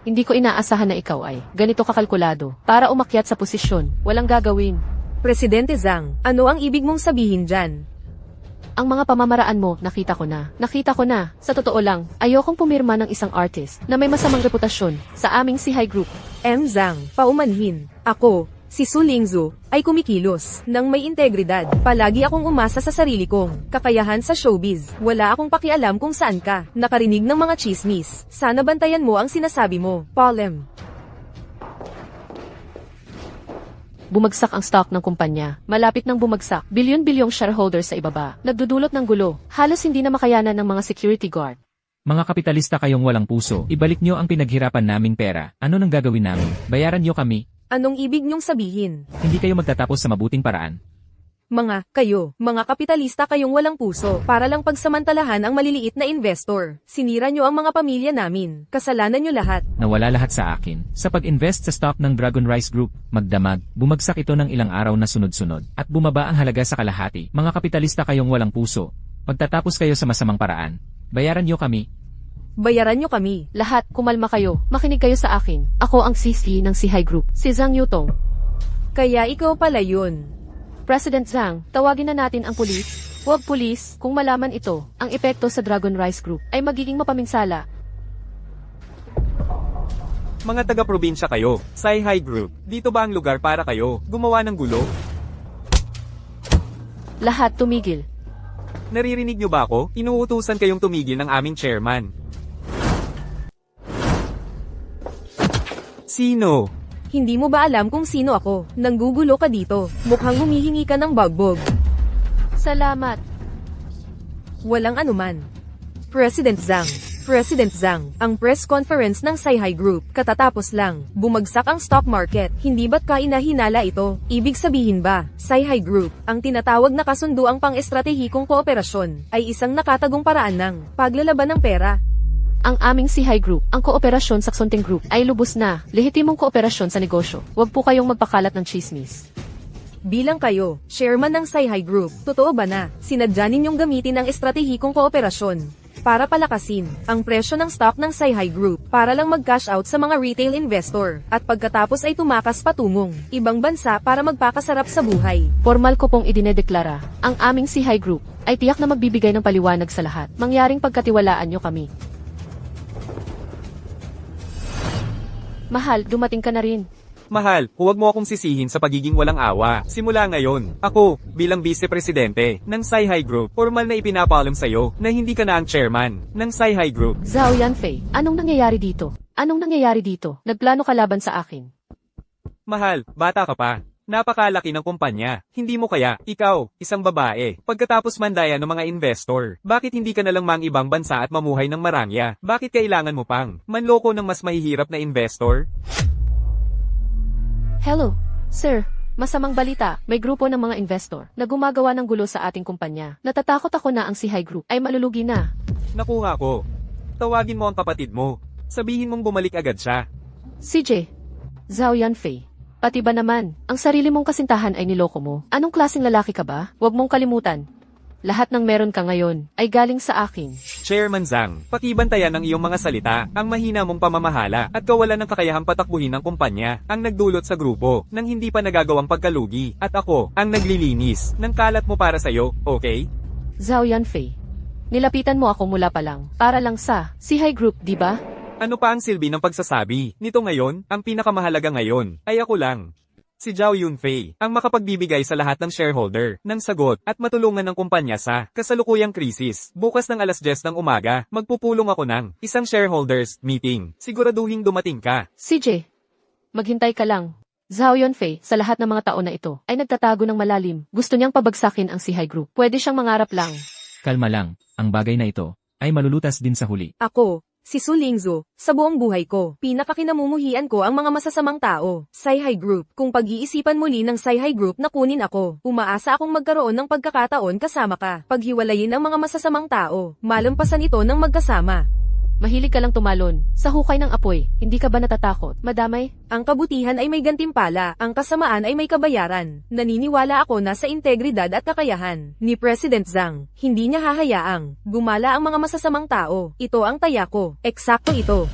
Hindi ko inaasahan na ikaw ay ganito kakalkulado para umakyat sa posisyon. Walang gagawin. Presidente Zhang, ano ang ibig mong sabihin dyan? Ang mga pamamaraan mo, nakita ko na. Nakita ko na. Sa totoo lang, ayokong pumirma ng isang artist na may masamang reputasyon sa aming CHI Group. M. Zhang, paumanhin. Ako, si Su Lingzu, ay kumikilos nang may integridad. Palagi akong umasa sa sarili kong kakayahan sa showbiz. Wala akong pakialam kung saan ka nakarinig ng mga chismis. Sana bantayan mo ang sinasabi mo, Paulem. Bumagsak ang stock ng kumpanya. Malapit nang bumagsak. Bilyon-bilyong shareholders sa ibaba. Nagdudulot ng gulo. Halos hindi na makayanan ng mga security guard. Mga kapitalista kayong walang puso, ibalik nyo ang pinaghirapan naming pera. Ano nang gagawin namin? Bayaran nyo kami. Anong ibig niyong sabihin? Hindi kayo magtatapos sa mabuting paraan. Mga kapitalista kayong walang puso, para lang pagsamantalahan ang maliliit na investor. Sinira nyo ang mga pamilya namin. Kasalanan nyo lahat. Nawala lahat sa akin. Sa pag-invest sa stock ng Dragon Rice Group, magdamag, bumagsak ito ng ilang araw na sunod-sunod, at bumaba ang halaga sa kalahati. Mga kapitalista kayong walang puso, pagtatapos kayo sa masamang paraan. Bayaran nyo kami. Bayaran nyo kami. Lahat, kumalma kayo. Makinig kayo sa akin. Ako ang CC ng Sihay Group, si Zhang Yutong. Kaya ikaw pala yun. President Zhang, tawagin na natin ang pulis. Huwag pulis, kung malaman ito, ang epekto sa Dragon Rice Group ay magiging mapaminsala. Mga taga-probinsya kayo, Sci-Hi Group, dito ba ang lugar para kayo gumawa ng gulo? Lahat tumigil. Naririnig niyo ba ako? Inuutusan kayong tumigil ng aming chairman. Sino? Hindi mo ba alam kung sino ako? Nanggugulo ka dito. Mukhang humihingi ka ng bagbog. Salamat. Walang anuman. President Zhang. President Zhang, ang press conference ng Sci-Hi Group, katatapos lang, bumagsak ang stock market, hindi ba't kainahinala ito? Ibig sabihin ba, Sci-Hi Group, ang tinatawag na kasunduang pang-estratehikong kooperasyon, ay isang nakatagong paraan ng paglalaban ng pera? Ang aming Sihay Group, ang kooperasyon sa Xunting Group, ay lubos na, lehitimong kooperasyon sa negosyo. Huwag po kayong magpakalat ng chismis. Bilang kayo, chairman ng Sci-Hi Group, totoo ba na, sinadya ninyong gamitin ang estratehikong kooperasyon para palakasin ang presyo ng stock ng Sci-Hi Group para lang mag-cash out sa mga retail investor at pagkatapos ay tumakas patungong ibang bansa para magpakasarap sa buhay? Formal ko pong idinedeklara, ang aming Sihay Group ay tiyak na magbibigay ng paliwanag sa lahat. Mangyaring pagkatiwalaan nyo kami. Mahal, dumating ka na rin. Mahal, huwag mo akong sisihin sa pagiging walang awa. Simula ngayon, ako, bilang vice-presidente ng Sci-Hi Group, formal na ipinapaalam sa'yo na hindi ka na ang chairman ng Sci-Hi Group. Zhao Yanfei, anong nangyayari dito? Anong nangyayari dito? Nagplano ka laban sa akin. Mahal, bata ka pa. Napakalaki ng kumpanya. Hindi mo kaya, ikaw, isang babae, pagkatapos mandaya ng mga investor. Bakit hindi ka na lang mang ibang bansa at mamuhay ng marangya? Bakit kailangan mo pang manloko ng mas mahihirap na investor? Hello, sir. Masamang balita, may grupo ng mga investor na gumagawa ng gulo sa ating kumpanya. Natatakot ako na ang Sihay Group ay malulugi na. Nakuha ko. Tawagin mo ang kapatid mo. Sabihin mong bumalik agad siya. CJ, Zhao Yanfei. Pati ba naman, ang sarili mong kasintahan ay niloko mo? Anong klaseng lalaki ka ba? Huwag mong kalimutan. Lahat ng meron ka ngayon ay galing sa akin. Chairman Zhang, pakibantayan ang iyong mga salita, ang mahina mong pamamahala, at kawalan ng kakayahang patakbuhin ng kumpanya, ang nagdulot sa grupo, nang hindi pa nagagawang pagkalugi, at ako, ang naglilinis, ng kalat mo para sa'yo, okay? Zhao Yanfei. Nilapitan mo ako mula pa lang, para lang sa Sihay Group, di ba? Ano pa ang silbi ng pagsasabi? Nito ngayon, ang pinakamahalaga ngayon, ay ako lang. Si Zhao Yunfei, ang makapagbibigay sa lahat ng shareholder, ng sagot, at matulungan ng kumpanya sa kasalukuyang krisis. Bukas ng 10:00 ng umaga, magpupulong ako ng isang shareholders meeting. Siguraduhing dumating ka. CJ, maghintay ka lang. Zhao Yunfei, sa lahat ng mga taon na ito, ay nagtatago ng malalim. Gusto niyang pabagsakin ang Sihay Group. Pwede siyang mangarap lang. Kalma lang, ang bagay na ito ay malulutas din sa huli. Ako, si Su Lingzu, sa buong buhay ko, pinakakinamumuhian ko ang mga masasamang tao. Sci-Hi Group, kung pag-iisipan muli ng Sci-Hi Group na kunin ako, umaasa akong magkaroon ng pagkakataon kasama ka. Paghiwalayin ang mga masasamang tao, malampasan ito ng magkasama. Mahilig ka lang tumalon. Sa hukay ng apoy, hindi ka ba natatakot? Madamay? Ang kabutihan ay may gantimpala, ang kasamaan ay may kabayaran. Naniniwala ako na sa integridad at kakayahan ni President Zhang, hindi niya hahayaang gumala ang mga masasamang tao. Ito ang taya ko. Eksakto ito.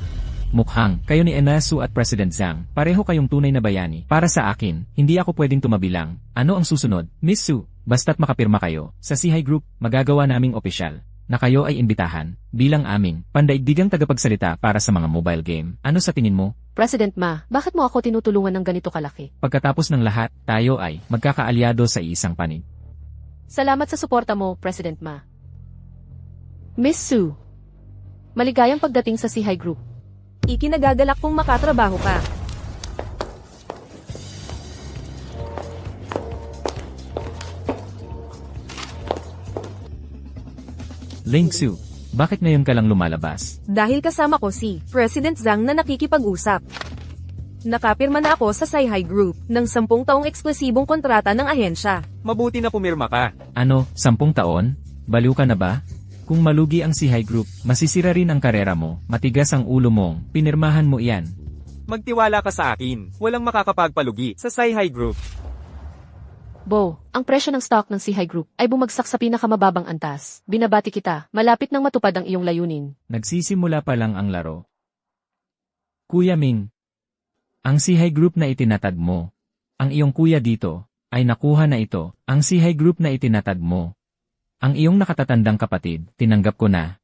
Mukhang, kayo ni Enasu at President Zhang, pareho kayong tunay na bayani. Para sa akin, hindi ako pwedeng tumabilang. Ano ang susunod? Miss Su, basta't makapirma kayo, sa Sihay Group, magagawa naming opisyal na kayo ay imbitahan, bilang aming pandaigdigang tagapagsalita para sa mga mobile game. Ano sa tingin mo? President Ma, bakit mo ako tinutulungan ng ganito kalaki? Pagkatapos ng lahat, tayo ay magkakaalyado sa isang panig. Salamat sa suporta mo, President Ma. Miss Su, maligayang pagdating sa Sihay Group. Ikinagagalak kong makatrabaho ka. Ling Su, bakit ngayon ka lang lumalabas? Dahil kasama ko si President Zhang na nakikipag-usap. Nakapirma na ako sa Sci-Hi Group ng 10 taong eksklusibong kontrata ng ahensya. Mabuti na pumirma ka. Ano, 10 taon? Baliw ka na ba? Kung malugi ang Sihay Group, masisira rin ang karera mo, matigas ang ulo mong, pinirmahan mo iyan. Magtiwala ka sa akin. Walang makakapagpalugi sa Sci-Hi Group. Bo, ang presyo ng stock ng Sihai Group ay bumagsak sa pinakamababang antas. Binabati kita, malapit nang matupad ang iyong layunin. Nagsisimula pa lang ang laro. Kuya Ming, ang Sihai Group na itinatag mo, ang iyong kuya dito, ay nakuha na ito, ang Sihai Group na itinatag mo. Ang iyong nakatatandang kapatid, tinanggap ko na.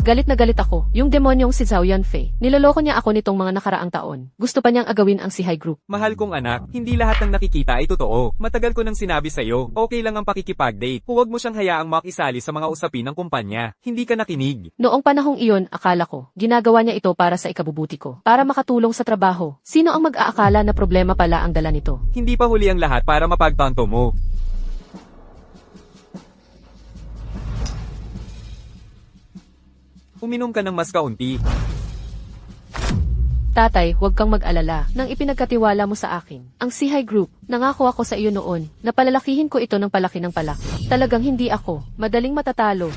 Galit na galit ako, yung demonyong si Zhao Yanfei. Niloloko niya ako nitong mga nakaraang taon. Gusto pa niyang agawin ang Sihai Group. Mahal kong anak, hindi lahat ng nakikita ay totoo. Matagal ko nang sinabi sa'yo, okay lang ang pakikipag-date. Huwag mo siyang hayaang makisali sa mga usapin ng kumpanya. Hindi ka nakinig. Noong panahong iyon, akala ko, ginagawa niya ito para sa ikabubuti ko. Para makatulong sa trabaho. Sino ang mag-aakala na problema pala ang dala nito? Hindi pa huli ang lahat para mapagtanto mo. Uminom ka ng mas kaunti. Tatay, huwag kang mag-alala. Nang ipinagkatiwala mo sa akin, ang Sihai Group, nangako ako sa iyo noon, na palalakihin ko ito ng palaki ng palaki. Talagang hindi ako, madaling matatalo.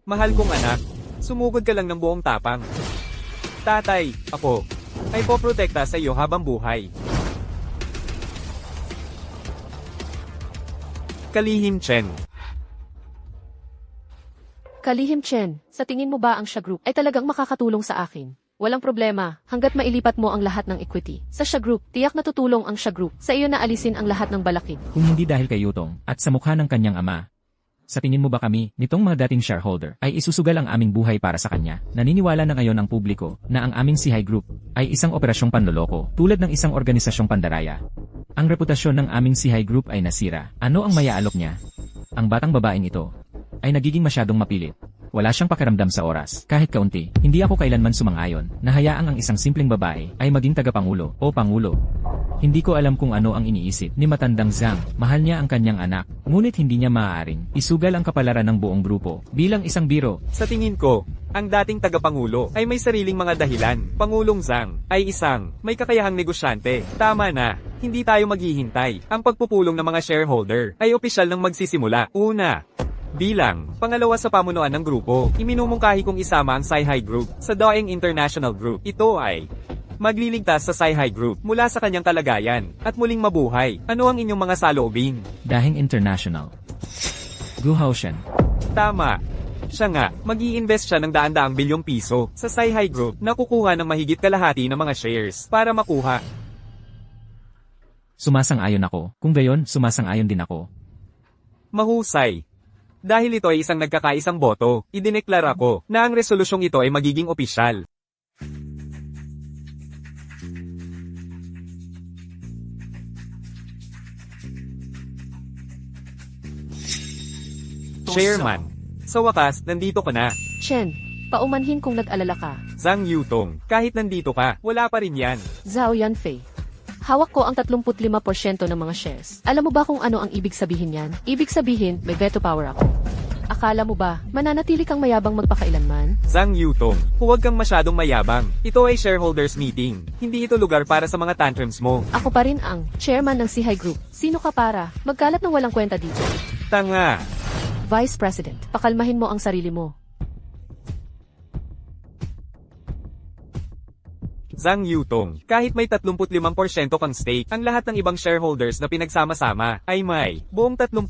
Mahal kong anak, sumugod ka lang ng buong tapang. Tatay, ako, ay poprotekta sa iyo habang buhay. Kalihim Chen. Kalihim Chen, sa tingin mo ba ang Sha Group ay talagang makakatulong sa akin? Walang problema, hanggat mailipat mo ang lahat ng equity. Sa Sha Group, tiyak na tutulong ang Sha Group sa iyo na alisin ang lahat ng balakid. Kung hindi dahil kay Yutong, at sa mukha ng kanyang ama. Sa tingin mo ba kami, nitong mga dating shareholder, ay isusugal ang aming buhay para sa kanya? Naniniwala na ngayon ang publiko, na ang aming Sihai Group, ay isang operasyong panloloko, tulad ng isang organisasyong pandaraya. Ang reputasyon ng aming Sihai Group ay nasira. Ano ang mayaalok niya? Ang batang babaeng ito, ay nagiging masyadong mapilit. Wala siyang pakiramdam sa oras, kahit kaunti. Hindi ako kailanman sumang-ayon, na hayaang ang isang simpleng babae, ay maging tagapangulo, o pangulo. Hindi ko alam kung ano ang iniisip ni matandang Zhang. Mahal niya ang kanyang anak, ngunit hindi niya maaaring isugal ang kapalaran ng buong grupo, bilang isang biro. Sa tingin ko, ang dating tagapangulo ay may sariling mga dahilan. Pangulong Zhang ay isang may kakayahang negosyante. Tama na, hindi tayo maghihintay. Ang pagpupulong ng mga shareholder ay opisyal nang magsisimula. Una, bilang pangalawa sa pamunuan ng grupo, iminumungkahi kong isama ang Sihai Group sa Daeng International Group. Ito ay magliligtas sa Sihai Group mula sa kanyang kalagayan at muling mabuhay. Ano ang inyong mga saloobin? Daeng International. Gu Haoshan. Tama. Siya nga, mag-i-invest siya ng daan-daang bilyong piso sa Sihai Group na kukuha ng mahigit kalahati ng mga shares para makuha. Sumasang-ayon ako. Kung gayon, sumasang-ayon din ako. Mahusay. Dahil ito ay isang nagkakaisang boto, idineklara ko na ang resolusyong ito ay magiging opisyal. Chairman, sa wakas, nandito ka na. Chen, paumanhin kung nag-alala ka. Zhang Yutong, kahit nandito ka, wala pa rin yan. Zhao Yanfei. Hawak ko ang 35% ng mga shares. Alam mo ba kung ano ang ibig sabihin yan? Ibig sabihin, may veto power ako. Akala mo ba, mananatili kang mayabang magpakailanman? Zhang Yutong, huwag kang masyadong mayabang. Ito ay shareholders meeting. Hindi ito lugar para sa mga tantrums mo. Ako pa rin ang chairman ng Sihai Group. Sino ka para? Magkalat ng walang kwenta dito. Tanga. Vice President, pakalmahin mo ang sarili mo. Zhang Yutong, kahit may 35% kang stake, ang lahat ng ibang shareholders na pinagsama-sama ay may buong 38%.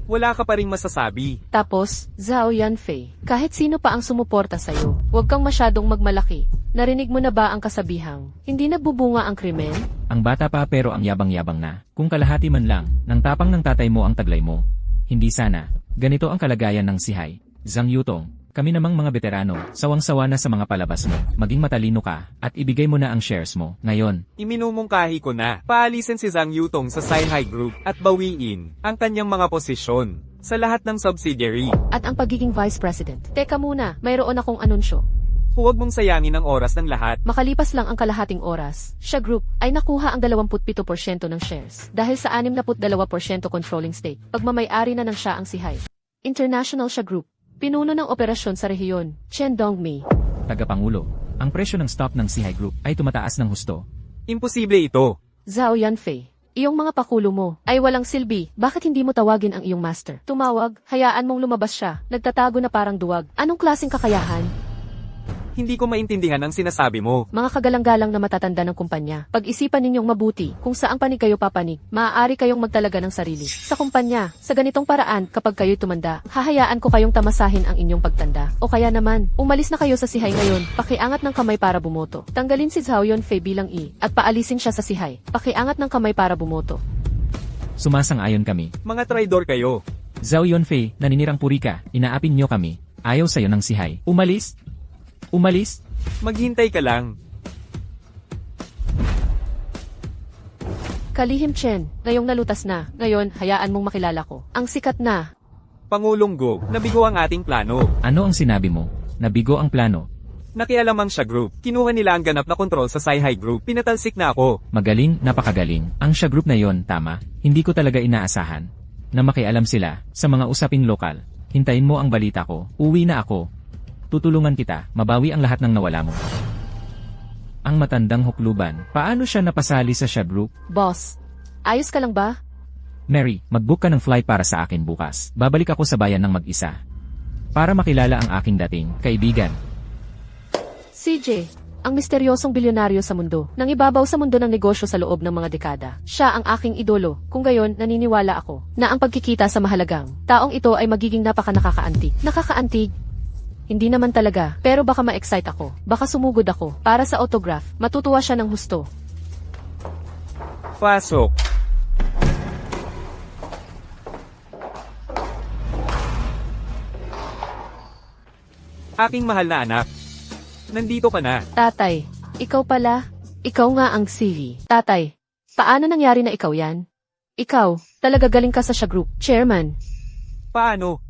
Wala ka pa ring masasabi. Tapos, Zhao Yanfei, kahit sino pa ang sumuporta sa'yo, huwag kang masyadong magmalaki. Narinig mo na ba ang kasabihang, hindi nagbubunga ang krimen? Ang bata pa pero ang yabang-yabang na. Kung kalahati man lang, ng tapang ng tatay mo ang taglay mo. Hindi sana. Ganito ang kalagayan ng Sihai. Zhang Yutong, kami namang mga veterano, sawang-sawa na sa mga palabas mo. Maging matalino ka, at ibigay mo na ang shares mo. Ngayon, Iminumungkahi ko na, paalisin si Zhang Yutong sa Sihai Group at bawiin ang kanyang mga posisyon sa lahat ng subsidiary. At ang pagiging Vice President. Teka muna, mayroon akong anunsyo. Huwag mong sayangin ang oras ng lahat. Makalipas lang ang kalahating oras, Sha Group ay nakuha ang 27% ng shares dahil sa 62% controlling stake. Pagmamay-ari na ng Sha ang Sihai. International Sha Group. Pinuno ng operasyon sa rehiyon, Chen Dongmi. tagapangulo, ang presyo ng stock ng Sihai Group ay tumataas ng husto. Imposible ito. Zhao Yanfei. Iyong mga pakulo mo ay walang silbi. Bakit hindi mo tawagin ang iyong master? Tumawag, hayaan mong lumabas siya. Nagtatago na parang duwag. Anong klaseng kakayahan? Hindi ko maintindihan ang sinasabi mo. Mga kagalang-galang na matatanda ng kumpanya. Pag-isipan ninyong mabuti kung saang panig kayo papanig. Maaari kayong magtalaga ng sarili. Sa kumpanya, sa ganitong paraan, kapag kayo'y tumanda, hahayaan ko kayong tamasahin ang inyong pagtanda. O kaya naman, umalis na kayo sa sihay ngayon. Pakiangat ng kamay para bumoto. Tanggalin si Zhao Yunfei bilang E at paalisin siya sa sihay. Pakiangat ng kamay para bumoto. Sumasang-ayon kami. Mga traidor kayo. Zhao Yunfei, naninirang puri ka, inaapin niyo kami. Ayaw sa'yo ng sihay. Umalis? Umalis? Maghintay ka lang. Kalihim Chen, ngayong nalutas na. Ngayon, hayaan mong makilala ko. Ang sikat na. Pangulong Go, nabigo ang ating plano. Ano ang sinabi mo? Nabigo ang plano. Nakialamang siya group. Kinuha nila ang ganap na kontrol sa Sci-Hi Group. Pinatalsik na ako. Magaling, napakagaling. Ang siya group na yon, tama. Hindi ko talaga inaasahan na makialam sila sa mga usaping lokal. Hintayin mo ang balita ko. Uwi na ako. Tutulungan kita, mabawi ang lahat ng nawala mo. Ang matandang hukluban, paano siya napasali sa siya group? Boss, ayos ka lang ba? Mary, mag-book ka ng flight para sa akin bukas. Babalik ako sa bayan ng mag-isa. Para makilala ang aking dating kaibigan. CJ, ang misteryosong bilyonaryo sa mundo, nang ibabaw sa mundo ng negosyo sa loob ng mga dekada. Siya ang aking idolo, kung gayon naniniwala ako na ang pagkikita sa mahalagang taong ito ay magiging napaka-nakakaantig. Nakakaantig? Hindi naman talaga, pero baka ma-excite ako. Baka sumugod ako. Para sa autograph, matutuwa siya ng husto. Pasok. Aking mahal na anak. Nandito ka na. Tatay, ikaw pala? Ikaw nga ang Siri. Tatay, paano nangyari na ikaw yan? Ikaw, talaga galing ka sa siya group, chairman. Paano?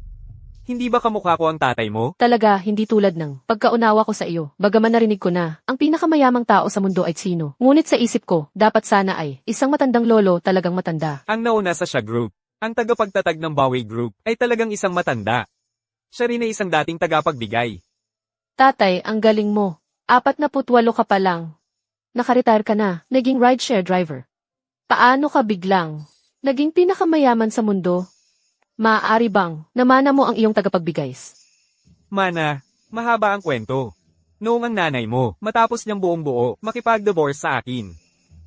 Hindi ba kamukha ko ang tatay mo? Talaga, hindi tulad ng pagkaunawa ko sa iyo. Bagaman narinig ko na, ang pinakamayamang tao sa mundo ay sino. Ngunit sa isip ko, dapat sana ay isang matandang lolo talagang matanda. Ang nauna sa siya group, ang tagapagtatag ng Bawi Group, ay talagang isang matanda. Siya rin ay isang dating tagapagbigay. Tatay, ang galing mo. 48 ka pa lang. Nakaretire ka na, naging rideshare driver. Paano ka biglang naging pinakamayaman sa mundo? Maaari bang namana mo ang iyong tagapagbigay? Mana, mahaba ang kwento. Noong ang nanay mo, matapos niyang buong buo, makipag-divorce sa akin.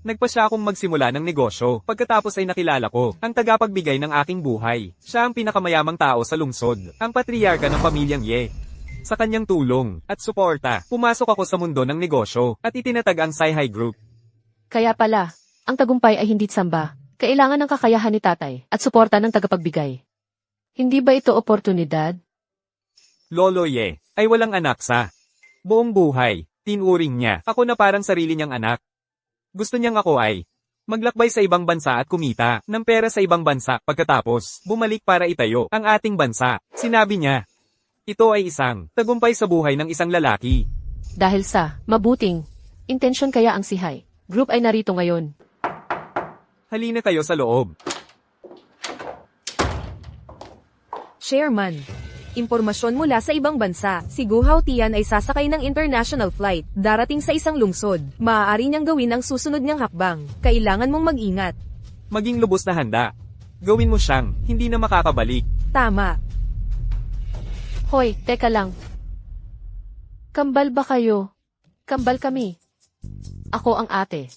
Nagpa siya akong magsimula ng negosyo, pagkatapos ay nakilala ko, ang tagapagbigay ng aking buhay. Siya ang pinakamayamang tao sa lungsod, ang patriarka ng pamilyang Ye. Sa kanyang tulong at suporta, pumasok ako sa mundo ng negosyo at itinatag ang Sci-Hi Group. Kaya pala, ang tagumpay ay hindi tsamba. Kailangan ng kakayahan ni tatay at suporta ng tagapagbigay. Hindi ba ito oportunidad? Lolo Ye ay walang anak sa buong buhay. Tinuring niya ako na parang sarili niyang anak. Gusto niyang ako ay maglakbay sa ibang bansa at kumita ng pera sa ibang bansa pagkatapos bumalik para itayo ang ating bansa. Sinabi niya, ito ay isang tagumpay sa buhay ng isang lalaki. Dahil sa mabuting intensyon kaya ang Sci-Hi Group ay narito ngayon. Halina kayo sa loob. Chairman, impormasyon mula sa ibang bansa, si Gu Haotian ay sasakay ng international flight, darating sa isang lungsod. Maaari niyang gawin ang susunod niyang hakbang. Kailangan mong mag-ingat. Maging lubos na handa. Gawin mo siyang hindi na makakabalik. Tama. Hoy, teka lang. Kambal ba kayo? Kambal kami. Ako ang ate.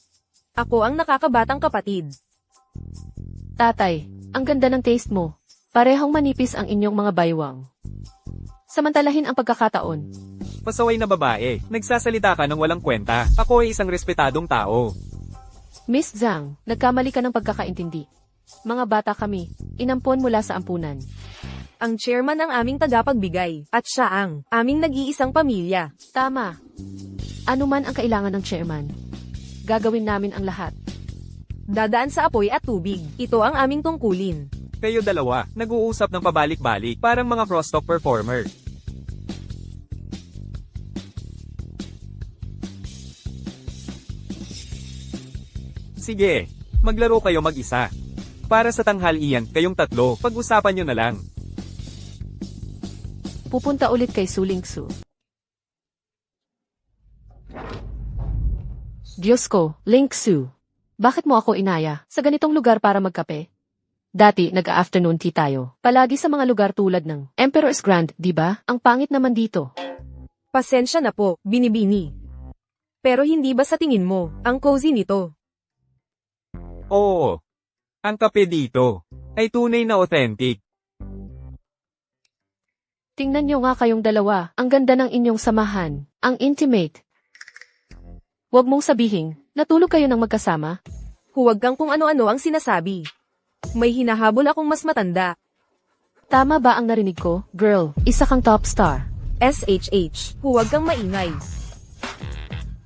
Ako ang nakakabatang kapatid. Tatay, ang ganda ng taste mo. Parehong manipis ang inyong mga baywang. Samantalahin ang pagkakataon. Pasaway na babae, nagsasalita ka ng walang kwenta. Ako ay isang respetadong tao. Miss Zhang, nagkamali ka ng pagkakaintindi. Mga bata kami, inampon mula sa ampunan. Ang chairman ang aming tagapagbigay, at siya ang aming nag-iisang pamilya. Tama. Ano man ang kailangan ng chairman, gagawin namin ang lahat. Dadaan sa apoy at tubig. Ito ang aming tungkulin. Kayo dalawa, nag-uusap ng pabalik-balik, parang mga crosstalk performer. Sige, maglaro kayo mag-isa. Para sa tanghalian, kayong tatlo, pag-usapan nyo na lang. Pupunta ulit kay Sulingsu. Diyos ko, Lingsu. Bakit mo ako inaya sa ganitong lugar para magkape? Dati, nag-afternoon tea tayo. Palagi sa mga lugar tulad ng Emperor's Grand, di ba? Ang pangit naman dito. Pasensya na po, binibini. Pero hindi ba sa tingin mo, ang cozy nito? Oo. Ang kape dito ay tunay na authentic. Tingnan nyo nga kayong dalawa, ang ganda ng inyong samahan, ang intimate. Huwag mong sabihin, natulog kayo ng magkasama? Huwag kang kung ano-ano ang sinasabi. May hinahabol akong mas matanda. Tama ba ang narinig ko? Girl, isa kang top star. SHH, huwag kang maingay.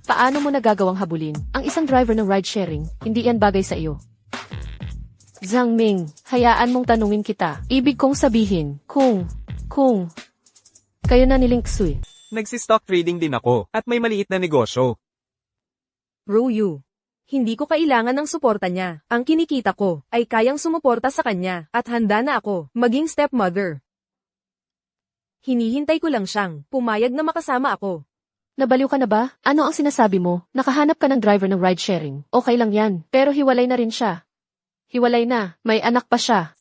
Paano mo nagagawang habulin ang isang driver ng ride-sharing? Hindi yan bagay sa iyo. Zhang Ming, hayaan mong tanungin kita. Ibig kong sabihin, kung, kayo na ni Link Sui. Nagsi-stock trading din ako at may maliit na negosyo. Ruyu. Hindi ko kailangan ng suporta niya. Ang kinikita ko ay kayang sumuporta sa kanya at handa na ako maging stepmother. Hinihintay ko lang siyang pumayag na makasama ako. Nabaliw ka na ba? Ano ang sinasabi mo? Nakahanap ka ng driver ng ride-sharing. Okay lang yan, pero hiwalay na rin siya. Hiwalay na, may anak pa siya.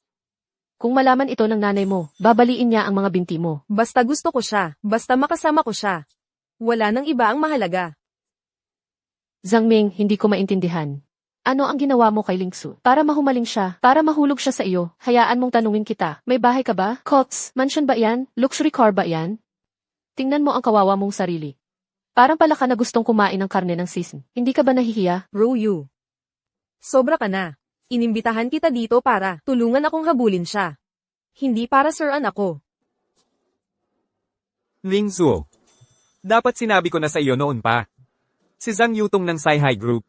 Kung malaman ito ng nanay mo, babaliin niya ang mga binti mo. Basta gusto ko siya, basta makasama ko siya. Wala nang iba ang mahalaga. Zhang Ming, hindi ko maintindihan. Ano ang ginawa mo kay Lingsu? Para mahumaling siya, para mahulog siya sa iyo, hayaan mong tanungin kita. May bahay ka ba? Cots, mansion ba yan? Luxury car ba yan? Tingnan mo ang kawawa mong sarili. Parang pala ka na gustong kumain ng karne ng sisig. Hindi ka ba nahihiya? Ruyu. Sobra ka na. Inimbitahan kita dito para tulungan akong habulin siya. Hindi para suran ako. Ling Zuo. Dapat sinabi ko na sa iyo noon pa. Si Zhang Yutong ng Sci-Hi Group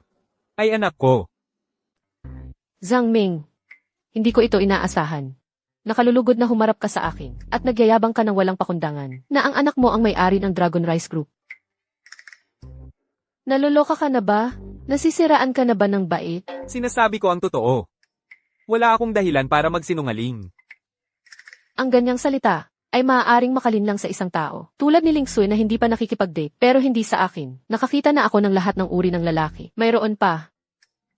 ay anak ko. Zhang Ming, hindi ko ito inaasahan. Nakalulugod na humarap ka sa akin at nagyayabang ka ng walang pakundangan na ang anak mo ang may-ari ng Dragon Rice Group. Naluloka ka na ba? Nasisiraan ka na ba ng bait? Sinasabi ko ang totoo. Wala akong dahilan para magsinungaling. Ang ganyang salita ay maaaring makalinlang sa isang tao. Tulad ni Ling Sui na hindi pa nakikipag-date pero hindi sa akin. Nakakita na ako ng lahat ng uri ng lalaki. Mayroon pa.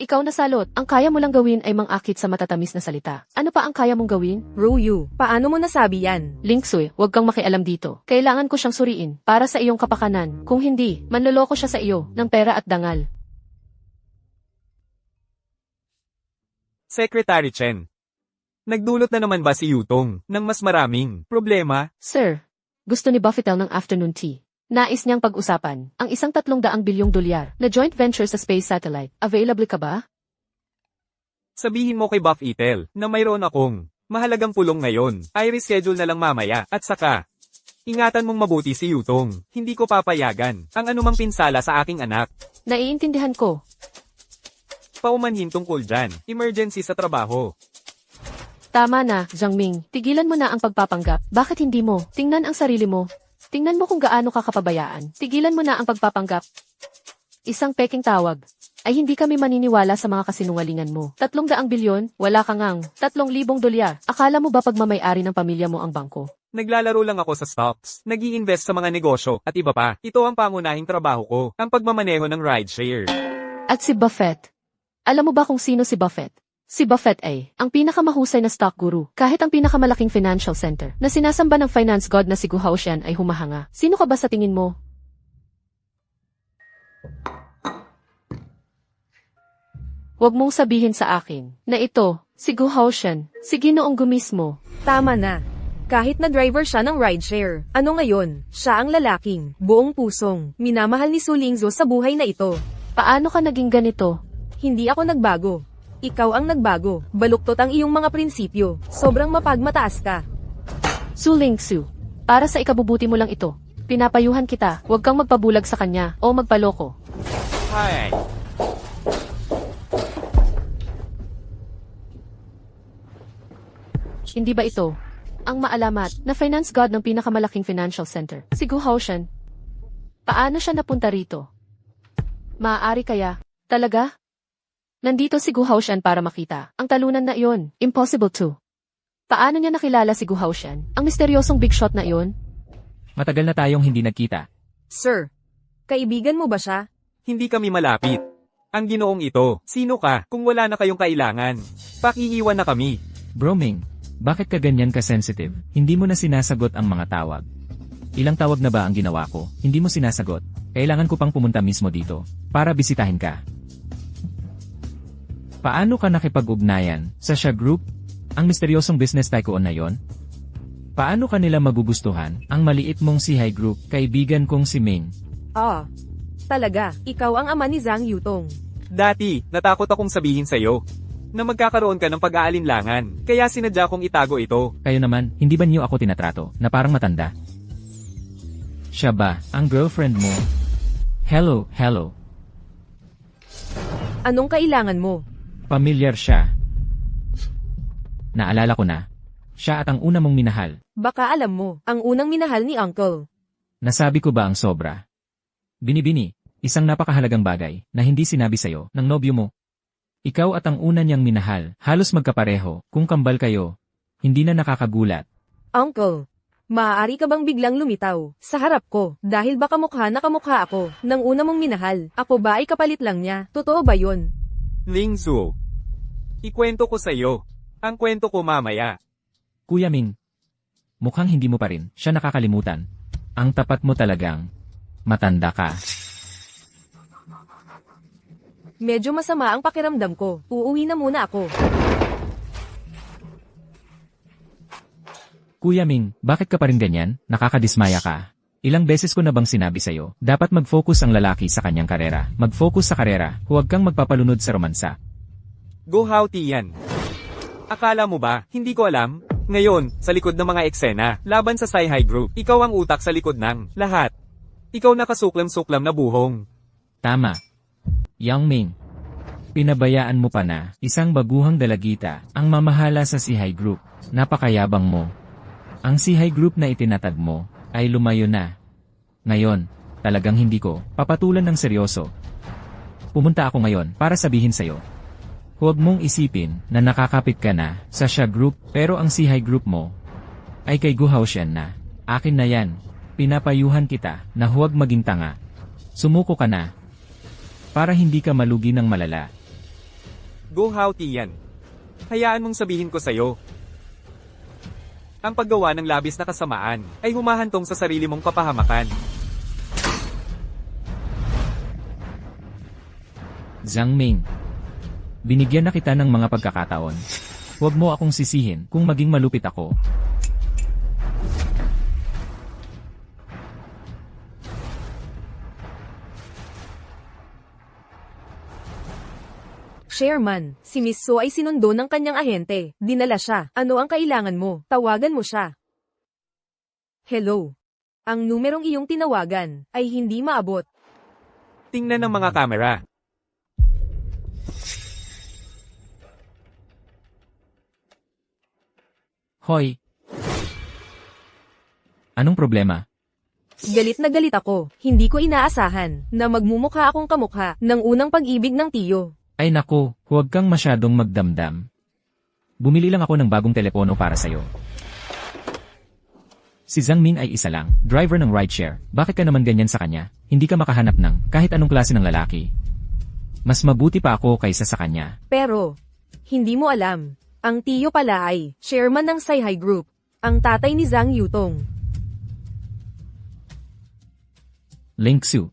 Ikaw na salot. Ang kaya mo lang gawin ay mangakit sa matatamis na salita. Ano pa ang kaya mong gawin? Ruyu, paano mo nasabi yan? Ling Sui, huwag kang makialam dito. Kailangan ko siyang suriin para sa iyong kapakanan. Kung hindi, manloloko siya sa iyo ng pera at dangal. Secretary Chen. Nagdulot na naman ba si Yutong ng mas maraming problema? Sir, gusto ni Buffettel ng afternoon tea. Nais niyang pag-usapan ang isang 300 bilyong dolyar na joint venture sa space satellite. Available ka ba? Sabihin mo kay Buff Itel na mayroon akong mahalagang pulong ngayon. Ay reschedule na lang mamaya at saka ingatan mong mabuti si Yutong. Hindi ko papayagan ang anumang pinsala sa aking anak. Naiintindihan ko. Paumanhin tungkol dyan. Emergency sa trabaho. Tama na, Zhang Ming. Tigilan mo na ang pagpapanggap. Bakit hindi mo? Tingnan ang sarili mo. Tingnan mo kung gaano ka kapabayaan. Tigilan mo na ang pagpapanggap. Isang peking tawag. Ay hindi kami maniniwala sa mga kasinungalingan mo. 300 bilyon? Wala ka ngang 3,000 dolyar. Akala mo ba pagmamay-ari ng pamilya mo ang bangko? Naglalaro lang ako sa stocks. Nag-i-invest sa mga negosyo at iba pa. Ito ang pangunahing trabaho ko. Ang pagmamaneho ng rideshare. At si Buffett. Alam mo ba kung sino si Buffett? Si Buffett ay ang pinakamahusay na stock guru. Kahit ang pinakamalaking financial center na sinasamba ng finance god na si Gu Haoxian ay humahanga. Sino ka ba sa tingin mo? Huwag mong sabihin sa akin na ito, si Gu Haoxian, si Ginoong Gu mismo. Tama na. Kahit na driver siya ng rideshare, ano ngayon, siya ang lalaking, buong pusong, minamahal ni Su Lingzhou sa buhay na ito. Paano ka naging ganito? Hindi ako nagbago. Ikaw ang nagbago. Baluktot ang iyong mga prinsipyo. Sobrang mapagmataas ka. Su Lingsu, para sa ikabubuti mo lang ito. Pinapayuhan kita, huwag kang magpabulag sa kanya o magpaloko. Hi! Hindi ba ito ang maalamat na finance god ng pinakamalaking financial center, si Gu Haoxian? Paano siya napunta rito? Maaari kaya? Talaga? Nandito si Gu Haoxian para makita ang talunan na iyon. Impossible to. Paano niya nakilala si Gu Haoxian? Ang misteryosong big shot na iyon? Matagal na tayong hindi nagkita. Sir, kaibigan mo ba siya? Hindi kami malapit. Ang ginoong ito, sino ka kung wala na kayong kailangan? Pakiiwan na kami. Bro Ming, bakit ka ganyan ka-sensitive? Hindi mo na sinasagot ang mga tawag. Ilang tawag na ba ang ginawa ko? Hindi mo sinasagot. Kailangan ko pang pumunta mismo dito para bisitahin ka. Paano ka nakipag-ugnayan sa Sha Group? Ang misteryosong business tycoon na yon? Paano kanila magugustuhan ang maliit mong Sihai Group, kaibigan kong si Ming? Ah, talaga, ikaw ang ama ni Zhang Yutong. Dati, natakot akong sabihin sa'yo na magkakaroon ka ng pag-aalinlangan, kaya sinadya kong itago ito. Kayo naman, hindi ba niyo ako tinatrato na parang matanda? Siya ba ang girlfriend mo? Hello, hello. Anong kailangan mo? Pamilyar siya. Naalala ko na. Siya at ang una mong minahal. Baka alam mo, ang unang minahal ni Uncle. Nasabi ko ba ang sobra? Binibini, isang napakahalagang bagay na hindi sinabi sa'yo ng nobyo mo. Ikaw at ang una niyang minahal, halos magkapareho, kung kambal kayo. Hindi na nakakagulat. Uncle, maaari ka bang biglang lumitaw sa harap ko dahil baka mukha na kamukha ako ng una mong minahal? Ako ba ay kapalit lang niya? Totoo ba yun? Ling Zhu, ikwento ko sa'yo. Ang kwento ko mamaya. Kuya Ming, mukhang hindi mo pa rin siya nakakalimutan. Ang tapat mo talagang matanda ka. Medyo masama ang pakiramdam ko. Uuwi na muna ako. Kuya Ming, bakit ka pa rin ganyan? Nakakadismaya ka. Ilang beses ko na bang sinabi sa'yo, dapat mag-focus ang lalaki sa kanyang karera. Mag-focus sa karera, huwag kang magpapalunod sa romansa. Go how Tian. Akala mo ba, hindi ko alam? Ngayon, sa likod ng mga eksena, laban sa Sihai Group, ikaw ang utak sa likod ng lahat. Ikaw nakasuklam-suklam na buhong. Tama. Yang Ming, pinabayaan mo pa na isang baguhang dalagita ang mamahala sa Sihai Group. Napakayabang mo. Ang Sihai Group na itinatag mo ay lumayo na. Ngayon, talagang hindi ko papatulan ng seryoso. Pumunta ako ngayon para sabihin sa'yo. Huwag mong isipin na nakakapit ka na sa Sha Group pero ang Sihai Group mo ay kay Gu Haoshan na. Akin na yan. Pinapayuhan kita na huwag maging tanga. Sumuko ka na para hindi ka malugi ng malala. Go how Tian. Hayaan mong sabihin ko sa'yo. Ang paggawa ng labis na kasamaan ay humahantong sa sarili mong kapahamakan. Zhang Ming, binigyan na kita ng mga pagkakataon. Huwag mo akong sisihin kung maging malupit ako. Chairman, si Miss So ay sinundo ng kanyang ahente. Dinala siya. Ano ang kailangan mo? Tawagan mo siya. Hello. Ang numerong iyong tinawagan ay hindi maabot. Tingnan ng mga kamera. Hoy! Anong problema? Galit na galit ako. Hindi ko inaasahan na magmumukha akong kamukha ng unang pag-ibig ng tiyo. Ay nako, huwag kang masyadong magdamdam. Bumili lang ako ng bagong telepono para sa'yo. Si Zhang Ming ay isa lang, driver ng rideshare. Bakit ka naman ganyan sa kanya? Hindi ka makahanap ng kahit anong klase ng lalaki. Mas mabuti pa ako kaysa sa kanya. Pero, hindi mo alam. Ang tiyo pala ay chairman ng Sihai Group. Ang tatay ni Zhang Yutong. Ling Xu,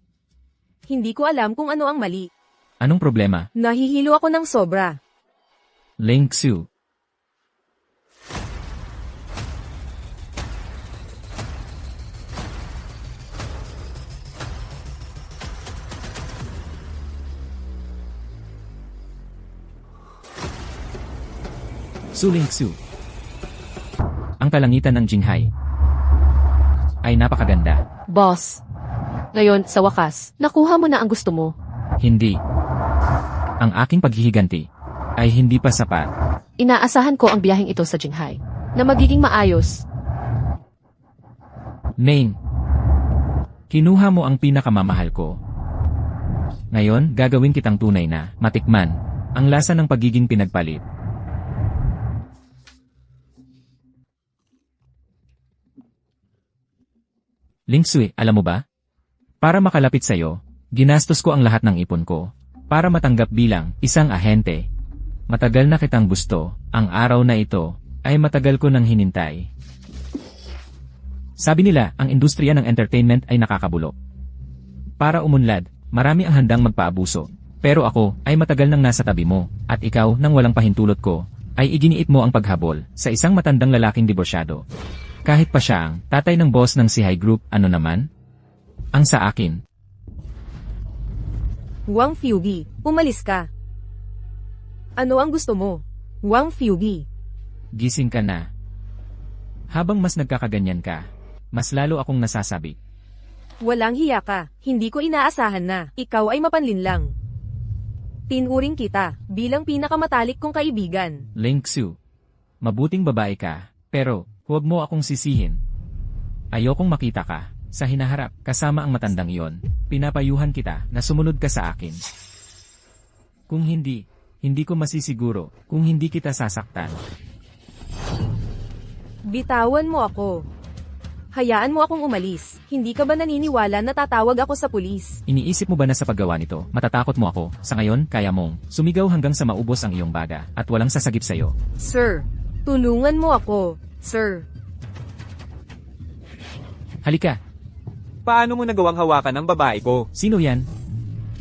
Hindi ko alam kung ano ang mali. anong problema? Nahihilo ako ng sobra. Ling Xu. Su Ling Xu. Ang kalangitan ng Jinghai ay napakaganda. Boss. Ngayon, sa wakas, nakuha mo na ang gusto mo. Hindi. Ang aking paghihiganti ay hindi pa sapat. Inaasahan ko ang biyaheng ito sa Jinghai na magiging maayos. Main. Kinuha mo ang pinakamamahal ko. Ngayon, gagawin kitang tunay na matikman ang lasa ng pagiging pinagpalit. Ling Xu, alam mo ba? Para makalapit sa'yo, ginastos ko ang lahat ng ipon ko. para matanggap bilang isang ahente. Matagal na kitang gusto, ang araw na ito ay matagal ko nang hinintay. Sabi nila, ang industriya ng entertainment ay nakakabulok. Para umunlad, marami ang handang magpaabuso. Pero ako ay matagal nang nasa tabi mo, at ikaw nang walang pahintulot ko, ay iginiit mo ang paghabol sa isang matandang lalaking diborsyado. Kahit pa siya ang tatay ng boss ng Sihay Group, ano naman? Ang sa akin. Wang Fugi, umalis ka. Ano ang gusto mo? Wang Fugi. Gising ka na. Habang mas nagkakaganyan ka, mas lalo akong nasasabi. Walang hiya ka, hindi ko inaasahan na ikaw ay mapanlinlang. Tinuring kita bilang pinakamatalik kong kaibigan. Ling Xu. Mabuting babae ka, pero huwag mo akong sisihin. Ayokong makita ka sa hinaharap kasama ang matandang iyon. Pinapayuhan kita na sumunod ka sa akin. Kung hindi ko masisiguro kung hindi kita sasaktan. Bitawan mo ako. Hayaan mo akong umalis. Hindi ka ba naniniwala na tatawag ako sa pulis? Iniisip mo ba na sa paggawa nito, matatakot mo ako? Sa ngayon, kaya mong sumigaw hanggang sa maubos ang iyong baga at walang sasagip sa'yo. Sir, tulungan mo ako, sir. Halika, Paano mo nagawang hawakan ang babae ko? sino yan?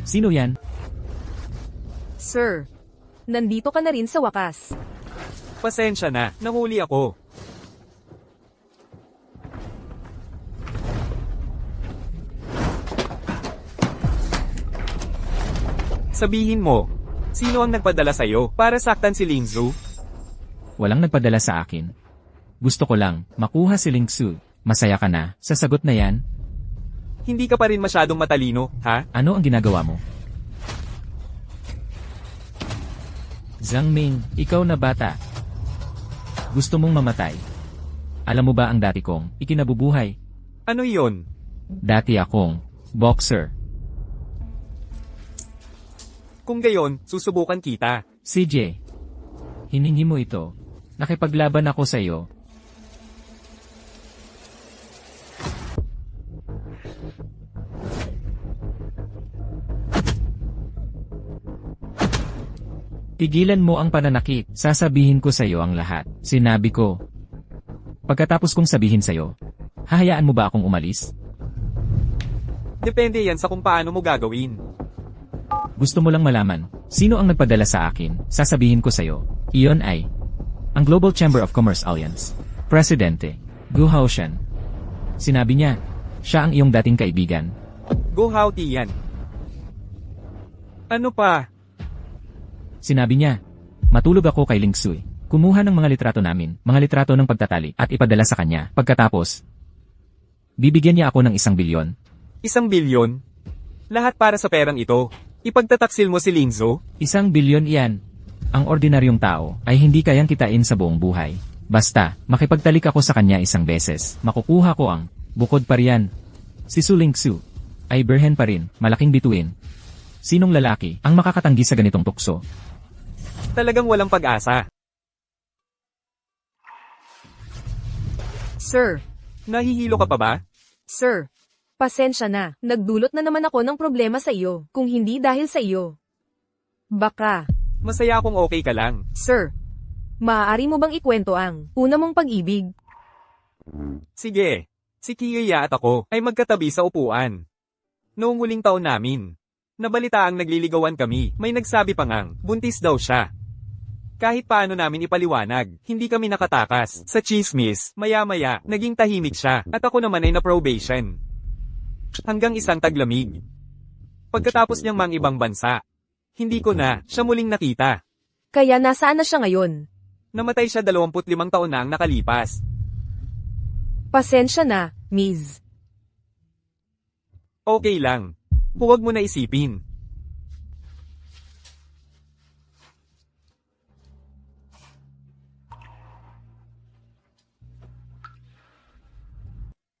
Sino yan? Sir, nandito ka na rin sa wakas. Pasensya na, nahuli ako. Sabihin mo, sino ang nagpadala sa'yo para saktan si Lingzu? Walang nagpadala sa akin. Gusto ko lang makuha si Ling Xu. Masaya ka na sa sagot na yan? Hindi ka pa rin masyadong matalino, ha? Ano ang ginagawa mo? Zhang Ming, ikaw na bata. Gusto mong mamatay. Alam mo ba ang dati kong ikinabubuhay? Ano iyon? Dati akong boxer. Kung gayon, susubukan kita. CJ, hiningi mo ito. Nakipaglaban ako sa iyo. Tigilan mo ang pananakit. Sasabihin ko sa iyo ang lahat. Sinabi ko. Pagkatapos kong sabihin sa iyo, hahayaan mo ba akong umalis? Depende yan sa kung paano mo gagawin. Gusto mo lang malaman, sino ang nagpadala sa akin, sasabihin ko sa'yo. Iyon ay, ang Global Chamber of Commerce Alliance, Presidente, Gu Haoshan. Sinabi niya, siya ang iyong dating kaibigan. Go Houti yan. Ano pa? Sinabi niya, matulog ako kay Ling Xu. Kumuha ng mga litrato namin, mga litrato ng pagtatali, at ipadala sa kanya. Pagkatapos, bibigyan niya ako ng 1 bilyon. 1 bilyon? Lahat para sa perang ito. Ipagtataksil mo si Lingzu? 1 bilyon iyan. Ang ordinaryong tao ay hindi kayang kitain sa buong buhay. Basta, makipagtalik ako sa kanya 1 beses, makukuha ko ang, bukod pa riyan. Si Su Ling Xu ay berhen pa rin, malaking bituin. Sinong lalaki ang makakatanggi sa ganitong tukso? Talagang walang pag-asa. Sir, Nahihilo ka pa ba? sir. Pasensya na, nagdulot na naman ako ng problema sa iyo, kung hindi dahil sa iyo. Baka, Masaya akong okay ka lang. sir, maaari mo bang ikwento ang una mong pag-ibig? Sige. Si Kiyoya at ako ay magkatabi sa upuan. Noong huling taon namin, nabalita ang nagliligawan kami, may nagsabi pa ngang, buntis daw siya. Kahit paano namin ipaliwanag, hindi kami nakatakas. Sa chismis, maya-maya, naging tahimik siya, at ako naman ay na-probation. Hanggang isang taglamig. Pagkatapos niyang mang ibang bansa, hindi ko na siya muling nakita. Kaya nasaan na siya ngayon? Namatay siya 25 taon na ang nakalipas. Pasensya na, Miss. Okay lang. Huwag mo na isipin.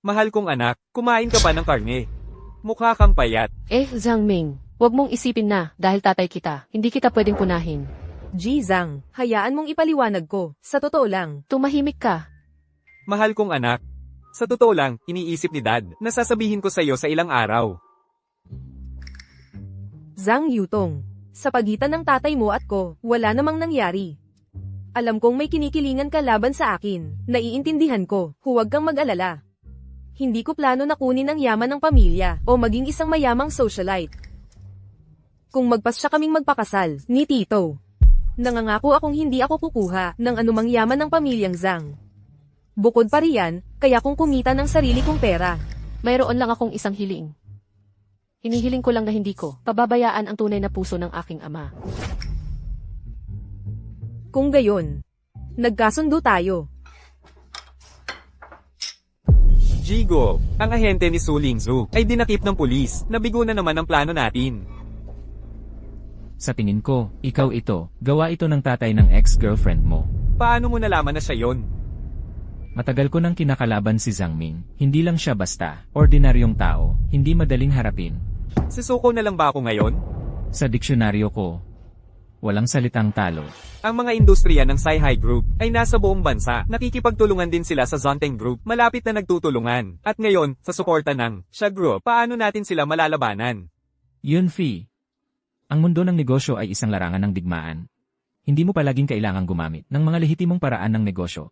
Mahal kong anak, kumain ka pa ng karne. Mukha kang payat. Zhang Ming, wag mong isipin na, dahil tatay kita, hindi kita pwedeng punahin. Ji Zhang, hayaan mong ipaliwanag ko, sa totoo lang. Tumahimik ka. Mahal kong anak. Sa totoo lang, iniisip ni Dad, nasasabihin ko sa iyo sa ilang araw. Zhang Yutong, Sa pagitan ng tatay mo at ko, wala namang nangyari. Alam kong may kinikilingan ka laban sa akin. Naiintindihan ko, huwag kang mag-alala. Hindi ko plano na kunin ang yaman ng pamilya o maging isang mayamang socialite. Kung magpasya kaming magpakasal, ni Tito, nangangako akong hindi ako kukuha ng anumang yaman ng pamilyang Zhang. Bukod pa riyan, kaya kong kumita ng sarili kong pera. Mayroon lang akong isang hiling. Hinihiling ko lang na hindi ko pababayaan ang tunay na puso ng aking ama. Kung gayon, nagkasundo tayo. Jigo, ang ahente ni Su Lingzu, ay dinakip ng pulis. Nabigo na naman ang plano natin. Sa tingin ko, ikaw ito, gawa ito ng tatay ng ex-girlfriend mo. Paano mo nalaman na siya yon? Matagal ko nang kinakalaban si Zhang Ming, hindi lang siya basta, ordinaryong tao, hindi madaling harapin. Susuko na lang ba ako ngayon? Sa diksyonaryo ko, walang salitang talo. Ang mga industriya ng Sci-Hi Group ay nasa buong bansa. Nakikipagtulungan din sila sa Zonteng Group, malapit na nagtutulungan. At ngayon, sa suporta ng Xia Group, paano natin sila malalabanan? Yunfi, ang mundo ng negosyo ay isang larangan ng digmaan. Hindi mo palaging kailangang gumamit ng mga lehitimong paraan ng negosyo.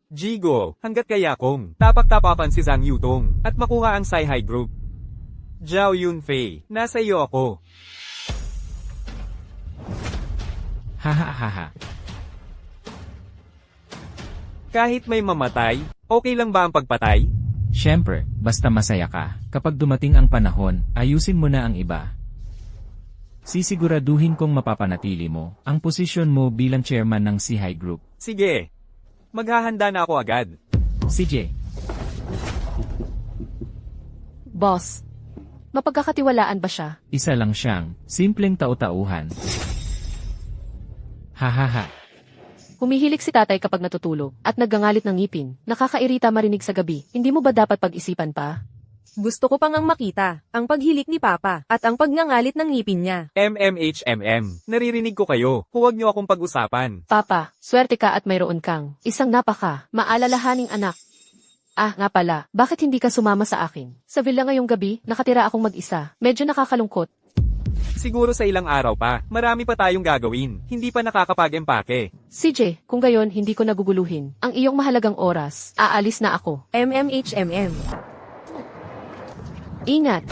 Jigo, hanggat kaya kong tapak-tapakan si Zhang Yutong at makuha ang Sci-Hi Group. Zhao Yunfei, nasa iyo ako. Hahaha. Kahit may mamatay, okay lang ba ang pagpatay? Siyempre, basta masaya ka. Kapag dumating ang panahon, ayusin mo na ang iba. Sisiguraduhin kong mapapanatili mo ang posisyon mo bilang chairman ng Sci-Hi Group. Sige, maghahanda na ako agad. CJ, Boss, mapagkakatiwalaan ba siya? isa lang siyang simpleng tao-tauhan. Hahaha. Humihilik si tatay kapag natutulog at naggangalit ng ngipin. Nakakairita marinig sa gabi. Hindi mo ba dapat pag-isipan pa? Gusto ko pang ang makita, ang paghilik ni Papa, at ang pagngangalit ng ngipin niya. MMHMM, naririnig ko kayo. Huwag niyo akong pag-usapan. Papa, swerte ka at mayroon kang isang maalalahaning anak. Ah, nga pala, bakit hindi ka sumama sa akin? Sa villa ngayong gabi, nakatira akong mag-isa. Medyo nakakalungkot. Siguro sa ilang araw pa, marami pa tayong gagawin. Hindi pa nakakapag-empake. CJ, kung gayon hindi ko naguguluhin ang iyong mahalagang oras, aalis na ako. MMHMM. Ingat!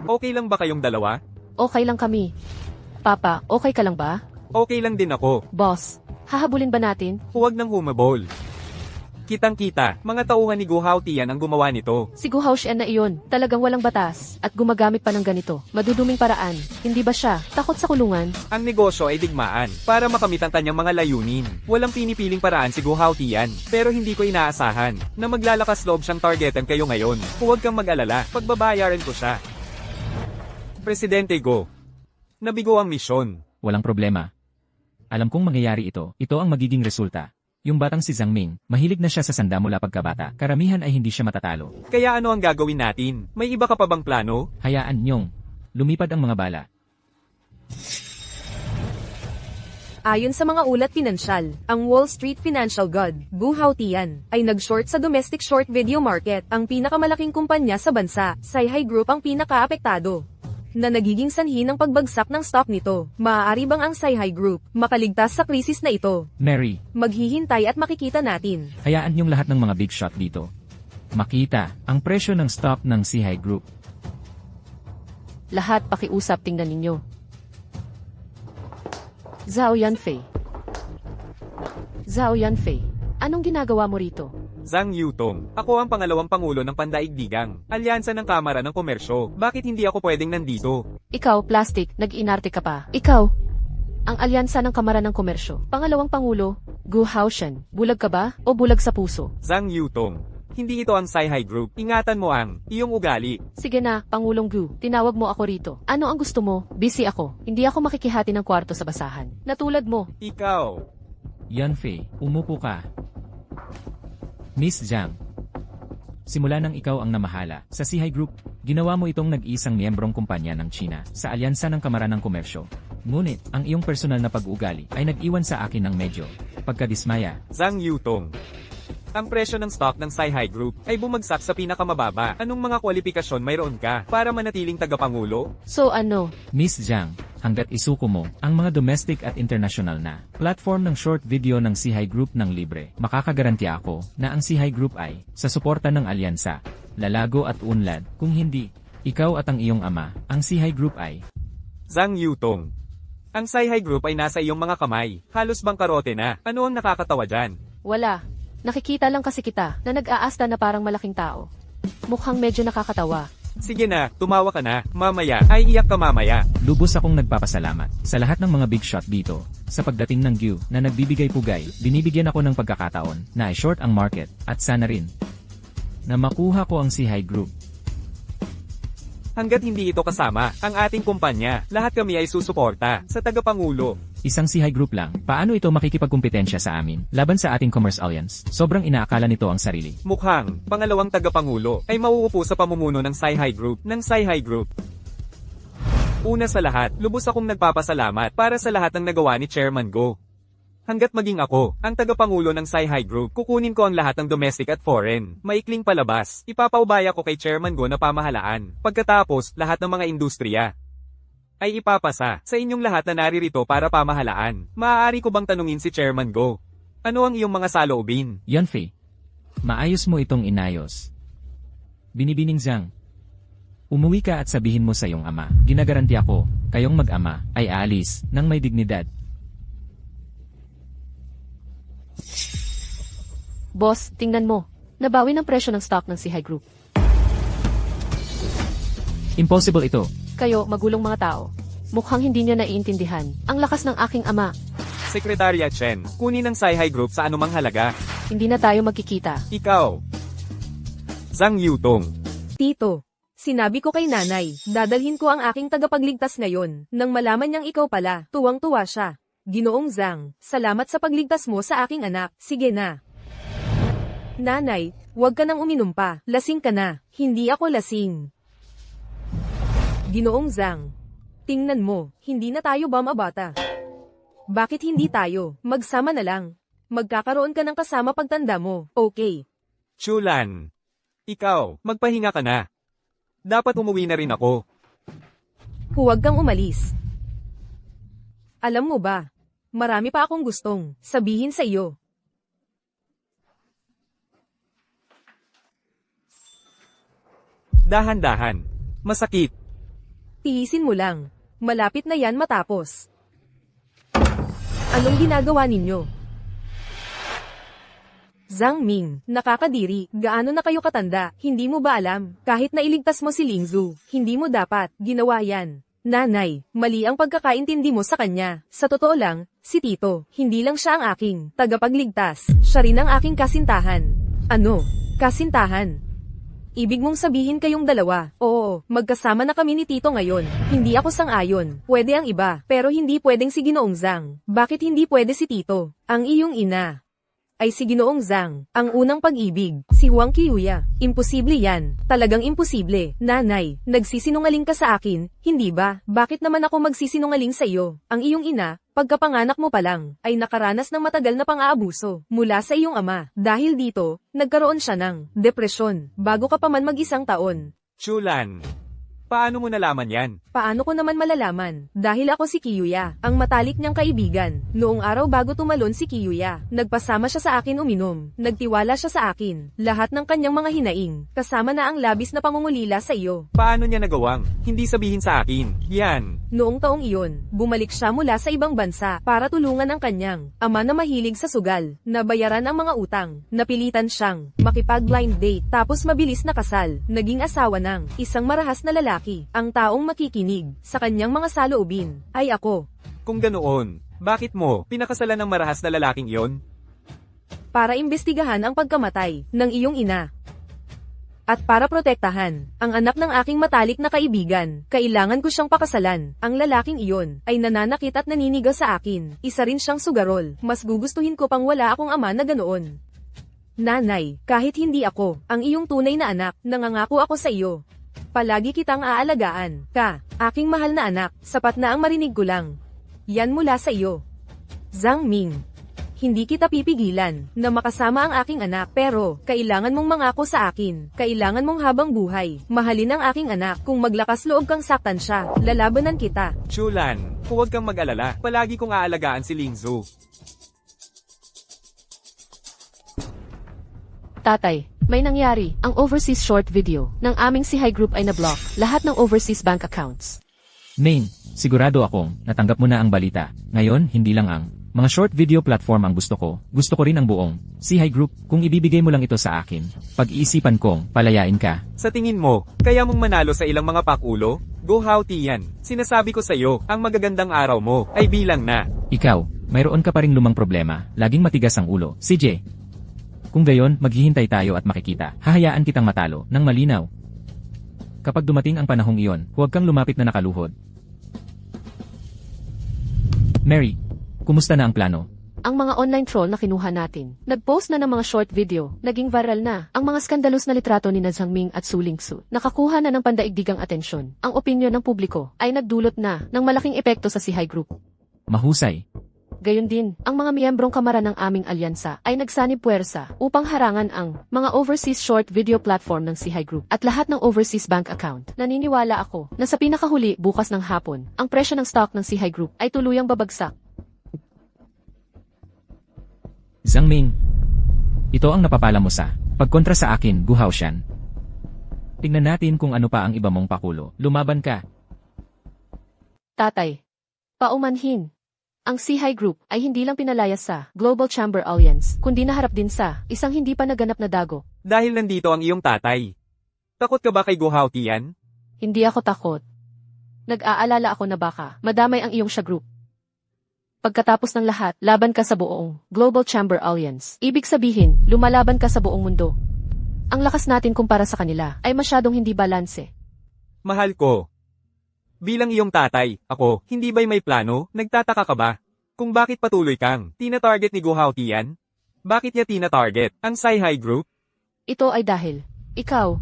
Okay lang ba kayong dalawa? Okay lang kami. Papa, okay ka lang ba? Okay lang din ako. Boss, hahabulin ba natin? Huwag nang humabol. Kitang-kita, mga tauhan ni Gu Haotian ang gumawa nito. Si Gu Haotian na iyon, talagang walang batas, at gumagamit pa ng ganito. Maduduming paraan. Hindi ba siya takot sa kulungan? Ang negosyo ay digmaan para makamit ang kanyang mga layunin. Walang pinipiling paraan si Gu Haotian, pero hindi ko inaasahan na maglalakas loob siyang targetan kayo ngayon. Huwag kang mag-alala, pagbabayaran ko siya. Presidente Go, nabigo ang misyon. Walang problema. Alam kong mangyayari ito. Ito ang magiging resulta. Yung batang si Zhang Ming, mahilig na siya sa sanda mula pagkabata. Karamihan ay hindi siya matatalo. Kaya ano ang gagawin natin? May iba ka pa bang plano? Hayaan niyong lumipad ang mga bala. Ayon sa mga ulat pinansyal, ang Wall Street Financial God, Gu Haotian, ay nag-short sa domestic short video market, ang pinakamalaking kumpanya sa bansa. Sci-Hi Group ang pinaka-apektado na nagiging sanhi ng pagbagsak ng stock nito. Maaari bang ang Sci-Hi Group makaligtas sa krisis na ito? Mary, Maghihintay at makikita natin. hayaan niyong lahat ng mga big shot dito. Makita ang presyo ng stock ng Sci-Hi Group. Lahat pakiusap, tingnan ninyo. Zhao Yanfei. Zhao Yanfei, anong ginagawa mo rito? Zhang Yutong, ako ang pangalawang pangulo ng Pandaigdigang Alyansa ng Kamara ng Komersyo. Bakit hindi ako pwedeng nandito? Ikaw, plastic, nag-inarte ka pa. Ikaw, ang alyansa ng Kamara ng Komersyo. Pangalawang Pangulo, Gu Haotian. Bulag ka ba o bulag sa puso? Zhang Yutong, hindi ito ang Sci-Hi Group. Ingatan mo ang iyong ugali. Sige na, Pangulong Gu, tinawag mo ako rito. Ano ang gusto mo? Busy ako. Hindi ako makikihati ng kwarto sa basahan. Natulad mo. Ikaw. Yanfei, umupo ka. Miss Zhang, simula nang ikaw ang namahala sa Sci-Hi Group, ginawa mo itong nag-iisang miyembrong kumpanya ng China sa Alyansa ng Kamara ng Komersyo. Ngunit, ang iyong personal na pag-uugali ay nag-iwan sa akin ng medyo pagkadismaya. Zhang Yutong, Ang presyo ng stock ng SciHi Group ay bumagsak sa pinakamababa. Anong mga kwalifikasyon mayroon ka para manatiling tagapangulo? So ano? Miss Jiang, hanggat isuko mo ang mga domestic at international na platform ng short video ng SciHi Group ng libre, makakagarantiya ako na ang SciHi Group ay sa suporta ng alyansa, lalago at unlad. Kung hindi, ikaw at ang iyong ama, ang SciHi Group ay Zhang Yutong. Ang SciHi Group ay nasa iyong mga kamay. Halos bangkarote na. Ano ang nakakatawa dyan? Wala. Nakikita lang kasi kita na nag-aasta na parang malaking tao. Mukhang medyo nakakatawa. Sige na, tumawa ka na. Mamaya, ay iyak ka mamaya. lubos akong nagpapasalamat sa lahat ng mga big shot dito. Sa pagdating ng Gyu na nagbibigay pugay, binibigyan ako ng pagkakataon na i-short ang market at sana rin na makuha ko ang SciHi Group. Hanggat hindi ito kasama, ang ating kumpanya, lahat kami ay susuporta sa tagapangulo. Isang SciHi Group lang, paano ito makikipagkumpetensya sa amin laban sa ating Commerce Alliance? Sobrang inaakala nito ang sarili. Mukhang, pangalawang tagapangulo ay mauupo sa pamumuno ng SciHi Group. Una sa lahat, lubos akong nagpapasalamat para sa lahat ng nagawa ni Chairman Go. Hanggat maging ako, ang tagapangulo ng SciHi Group, kukunin ko ang lahat ng domestic at foreign. Maikling palabas, ipapaubaya ko kay Chairman Go na pamahalaan. Pagkatapos, lahat ng mga industriya ay ipapasa sa inyong lahat na naririto para pamahalaan. Maaari ko bang tanungin si Chairman Go? Ano ang iyong mga saloobin? Yunfei, maayos mo itong inayos. Binibining Zhang, umuwi ka at sabihin mo sa iyong ama, ginagaranti ako, kayong mag-ama ay aalis ng may dignidad. Boss, tingnan mo. Nabawi ng presyo ng stock ng SciHi Group. Impossible ito. Kayo, magulong mga tao. Mukhang hindi niya naiintindihan. Ang lakas ng aking ama. Sekretarya Chen, kunin ang SciHi Group sa anumang halaga. Hindi na tayo magkikita. Ikaw, Zhang Yutong. Tito, sinabi ko kay nanay, dadalhin ko ang aking tagapagligtas ngayon. Nang malaman niyang ikaw pala, tuwang-tuwa siya. Ginoong Zhang, salamat sa pagligtas mo sa aking anak. Sige na. Nanay, huwag ka nang uminom pa. Lasing ka na. Hindi ako lasing. Ginoong Zhang, tingnan mo, hindi na tayo ba mabata? Bakit hindi tayo? Magsama na lang. Magkakaroon ka ng kasama pagtanda mo, okay? Chulan, ikaw, magpahinga ka na. Dapat umuwi na rin ako. Huwag kang umalis. Alam mo ba, marami pa akong gustong sabihin sa iyo. Dahan-dahan. Masakit. Tiisin mo lang. Malapit na yan matapos. Anong ginagawa ninyo? Zhang Ming, nakakadiri, gaano na kayo katanda, hindi mo ba alam? Kahit na iligtas mo si Lingzu, hindi mo dapat ginawa yan. Nanay, mali ang pagkakaintindi mo sa kanya. Sa totoo lang, si Tito, hindi lang siya ang aking tagapagligtas, siya rin ang aking kasintahan. Ano? Kasintahan? Ibig mong sabihin kayong dalawa? Oo, magkasama na kami ni Tito ngayon. Hindi ako sang-ayon. Pwede ang iba, pero hindi pwedeng si Ginoong Zhang. Bakit hindi pwede si Tito? Ang iyong ina ay si Ginoong Zhang, ang unang pag-ibig, si Huang Qiuya. Imposible yan. Talagang imposible. Nanay, nagsisinungaling ka sa akin, hindi ba? Bakit naman ako magsisinungaling sa iyo? Ang iyong ina, pagkapanganak mo pa lang, ay nakaranas ng matagal na pang-aabuso mula sa iyong ama. Dahil dito, nagkaroon siya ng depresyon bago ka pa man mag-isang taon. Chulan, paano mo nalaman yan? Paano ko naman malalaman? Dahil ako si Qiuya, ang matalik niyang kaibigan. Noong araw bago tumalon si Qiuya, nagpasama siya sa akin uminom. Nagtiwala siya sa akin. Lahat ng kanyang mga hinaing, kasama na ang labis na pangungulila sa iyo. Paano niya nagawang? Hindi sabihin sa akin. Yan. Noong taong iyon, bumalik siya mula sa ibang bansa para tulungan ang kanyang ama na mahilig sa sugal. Nabayaran ang mga utang. Napilitan siyang makipag-blind date tapos mabilis na kasal. Naging asawa ng isang marahas na lalaki. Ang taong makikinig sa kanyang mga saloobin ay ako. Kung ganoon, bakit mo pinakasalan ng marahas na lalaking iyon? Para imbestigahan ang pagkamatay ng iyong ina. At para protektahan ang anak ng aking matalik na kaibigan, kailangan ko siyang pakasalan. Ang lalaking iyon ay nananakit at naninigaw sa akin. Isa rin siyang sugarol. Mas gugustuhin ko pang wala akong ama na ganoon. Nanay, kahit hindi ako ang iyong tunay na anak, nangangako ako sa iyo. Palagi kitang aalagaan. Aking mahal na anak, sapat na ang marinig ko lang. Yan mula sa iyo. Zhang Ming. hindi kita pipigilan na makasama ang aking anak. Pero, kailangan mong mangako sa akin. Kailangan mong habang buhay. Mahalin ang aking anak. Kung maglakas loob kang saktan siya, lalabanan kita. Chulan, huwag kang mag-alala. Palagi kong aalagaan si Lingzu. Tatay, may nangyari. Ang overseas short video ng aming si High Group ay na-block. Lahat ng overseas bank accounts. Main, sigurado akong natanggap mo na ang balita. Ngayon, hindi lang ang mga short video platform ang gusto ko. Gusto ko rin ang buong si High Group. Kung ibibigay mo lang ito sa akin, pag-iisipan kong palayain ka. Sa tingin mo, kaya mong manalo sa ilang mga pakulo? Go Hao Tian. Sinasabi ko sa'yo, ang magagandang araw mo ay bilang na. Ikaw, mayroon ka pa ring lumang problema. Laging matigas ang ulo. CJ. Kung gayon, maghihintay tayo at makikita. Hahayaan kitang matalo ng malinaw. Kapag dumating ang panahong iyon, huwag kang lumapit na nakaluhod. Mary, kumusta na ang plano? Ang mga online troll na kinuha natin. Nag-post na ng mga short video, naging viral na. Ang mga skandalos na litrato ni Zhang Ming at Su Lingsu, nakakuha na ng pandaigdigang atensyon. Ang opinyon ng publiko ay nagdulot na ng malaking epekto sa si High Group. Mahusay. Gayon din, ang mga miyembrong kamara ng aming alyansa ay nagsanib puwersa upang harangan ang mga overseas short video platform ng si High Group at lahat ng overseas bank account. Naniniwala ako na sa pinakahuli bukas ng hapon, ang presyo ng stock ng si High Group ay tuluyang babagsak. Zhang Ming, ito ang napapala mo sa pagkontra sa akin, Gu Haoshan. Tingnan natin kung ano pa ang iba mong pakulo. Lumaban ka. Tatay, paumanhin. Ang si High Group ay hindi lang pinalayas sa Global Chamber Alliance, kundi naharap din sa isang hindi pa naganap na dago. Dahil nandito ang iyong tatay. Takot ka ba kay Go Hao Tian? Hindi ako takot. Nag-aalala ako na baka madamay ang iyong siya group. Pagkatapos ng lahat, laban ka sa buong Global Chamber Alliance. Ibig sabihin, lumalaban ka sa buong mundo. Ang lakas natin kumpara sa kanila ay masyadong hindi balanse. Mahal ko. Bilang iyong tatay, ako, hindi ba'y may plano? Nagtataka ka ba? Kung bakit patuloy kang tina-target ni Go Hao Tian? Bakit niya tina-target ang Sai High Group? Ito ay dahil, ikaw.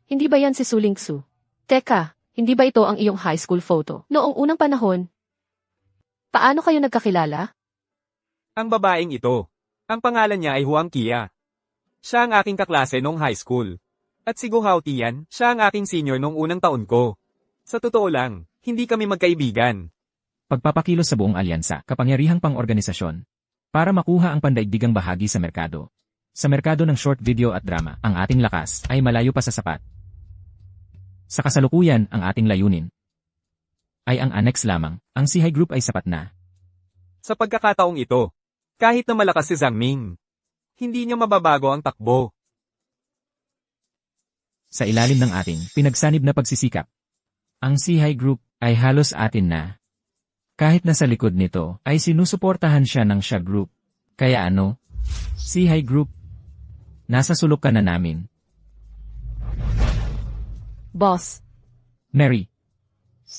Hindi ba yan si Su Lingsu? Teka, hindi ba ito ang iyong high school photo? Noong unang panahon, paano kayo nagkakilala? Ang babaeng ito. Ang pangalan niya ay Huang Kia. Siya ang aking kaklase nung high school. At si Go Hao Tian, siya ang aking senior nung unang taon ko. Sa totoo lang, hindi kami magkaibigan. Pagpapakilos sa buong alyansa, kapangyarihang pang-organisasyon. Para makuha ang pandaigdigang bahagi sa merkado. Sa merkado ng short video at drama, ang ating lakas ay malayo pa sa sapat. Sa kasalukuyan, ang ating layunin ay ang annex lamang. Ang si High Group ay sapat na. Sa pagkakataong ito, kahit na malakas si Zhang Ming, hindi niya mababago ang takbo. Sa ilalim ng ating pinagsanib na pagsisikap, ang si High Group ay halos atin na. Kahit na sa likod nito ay sinusuportahan siya ng siya group. Kaya ano? Si High Group, nasa sulok ka na namin. Boss, Mary,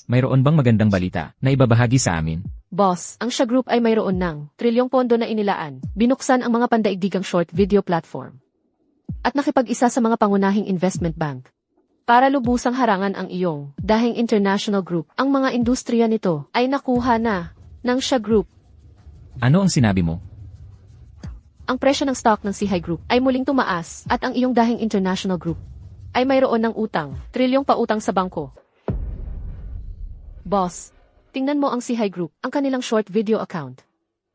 mayroon bang magandang balita na ibabahagi sa amin? boss, ang siya group ay mayroon ng trilyong pondo na inilaan. Binuksan ang mga pandaigdigang short video platform. At nakipag-isa sa mga pangunahing investment bank. Para lubusang harangan ang iyong dahing international group. Ang mga industriya nito ay nakuha na ng siya group. Ano ang sinabi mo? Ang presyo ng stock ng si High Group ay muling tumaas at ang iyong dahing international group ay mayroon ng utang, trilyong pautang sa bangko. Boss, tingnan mo ang si High Group, ang kanilang short video account.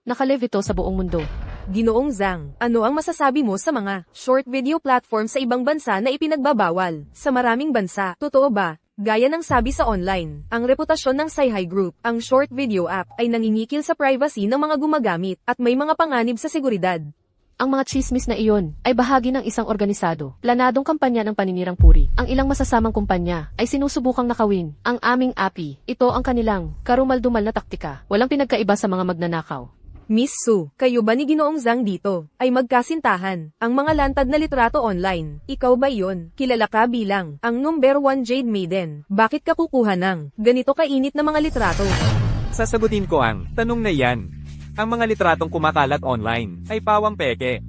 Nakalive ito sa buong mundo. Ginoong Zhang, ano ang masasabi mo sa mga short video platform sa ibang bansa na ipinagbabawal sa maraming bansa? Totoo ba? Gaya ng sabi sa online, ang reputasyon ng Sai High Group, ang short video app, ay nangingikil sa privacy ng mga gumagamit at may mga panganib sa seguridad. Ang mga chismis na iyon ay bahagi ng isang organisado, planadong kampanya ng paninirang puri. Ang ilang masasamang kumpanya ay sinusubukang nakawin ang aming API. Ito ang kanilang karumal-dumal na taktika. Walang pinagkaiba sa mga magnanakaw. Miss Su, kayo ba ni Ginoong Zhang dito ay magkasintahan ang mga lantad na litrato online? Ikaw ba yon? Kilala ka bilang ang number 1 Jade Maiden. Bakit ka kukuha ng ganito kainit na mga litrato? Sasagutin ko ang tanong na yan. Ang mga litratong kumakalat online ay pawang peke.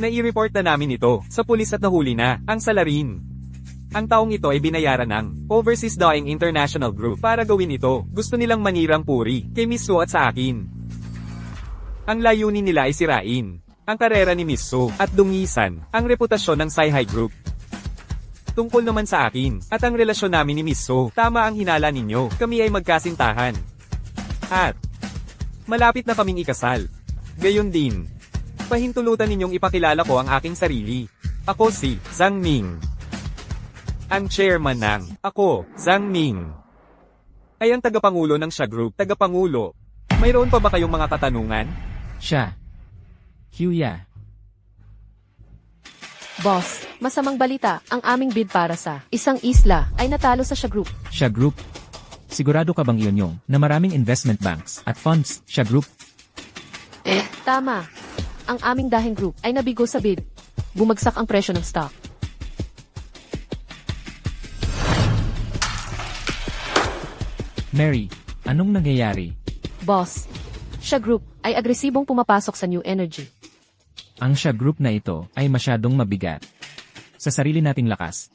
Nai-report na namin ito sa pulis at nahuli na ang salarin. Ang taong ito ay binayaran ng Overseas Dawing International Group para gawin ito. Gusto nilang manirang puri kay Miss Su at sa akin. Ang layunin nila ay sirain ang karera ni Miss Su at dungisan ang reputasyon ng Sci-Hi Group. Tungkol naman sa akin at ang relasyon namin ni Miss Su, tama ang hinala ninyo. Kami ay magkasintahan. At malapit na kaming ikasal. Gayon din, pahintulutan ninyong ipakilala ko ang aking sarili. Ako si Zhang Ming. Ang chairman ng Ako, Zhang Ming, ay ang tagapangulo ng Xia Group. Tagapangulo, mayroon pa ba kayong mga katanungan? Siya. Huya. Boss, masamang balita, ang aming bid para sa isang isla ay natalo sa Xia Group. Siya Group. Sigurado ka bang iyon yung na maraming investment banks at funds, Siya Group? Tama. Ang aming dahing group ay nabigo sa bid. Bumagsak ang presyo ng stock. Mary, anong nangyayari? Boss, Xia Group ay agresibong pumapasok sa New Energy. Ang Siya Group na ito ay masyadong mabigat. Sa sarili nating lakas,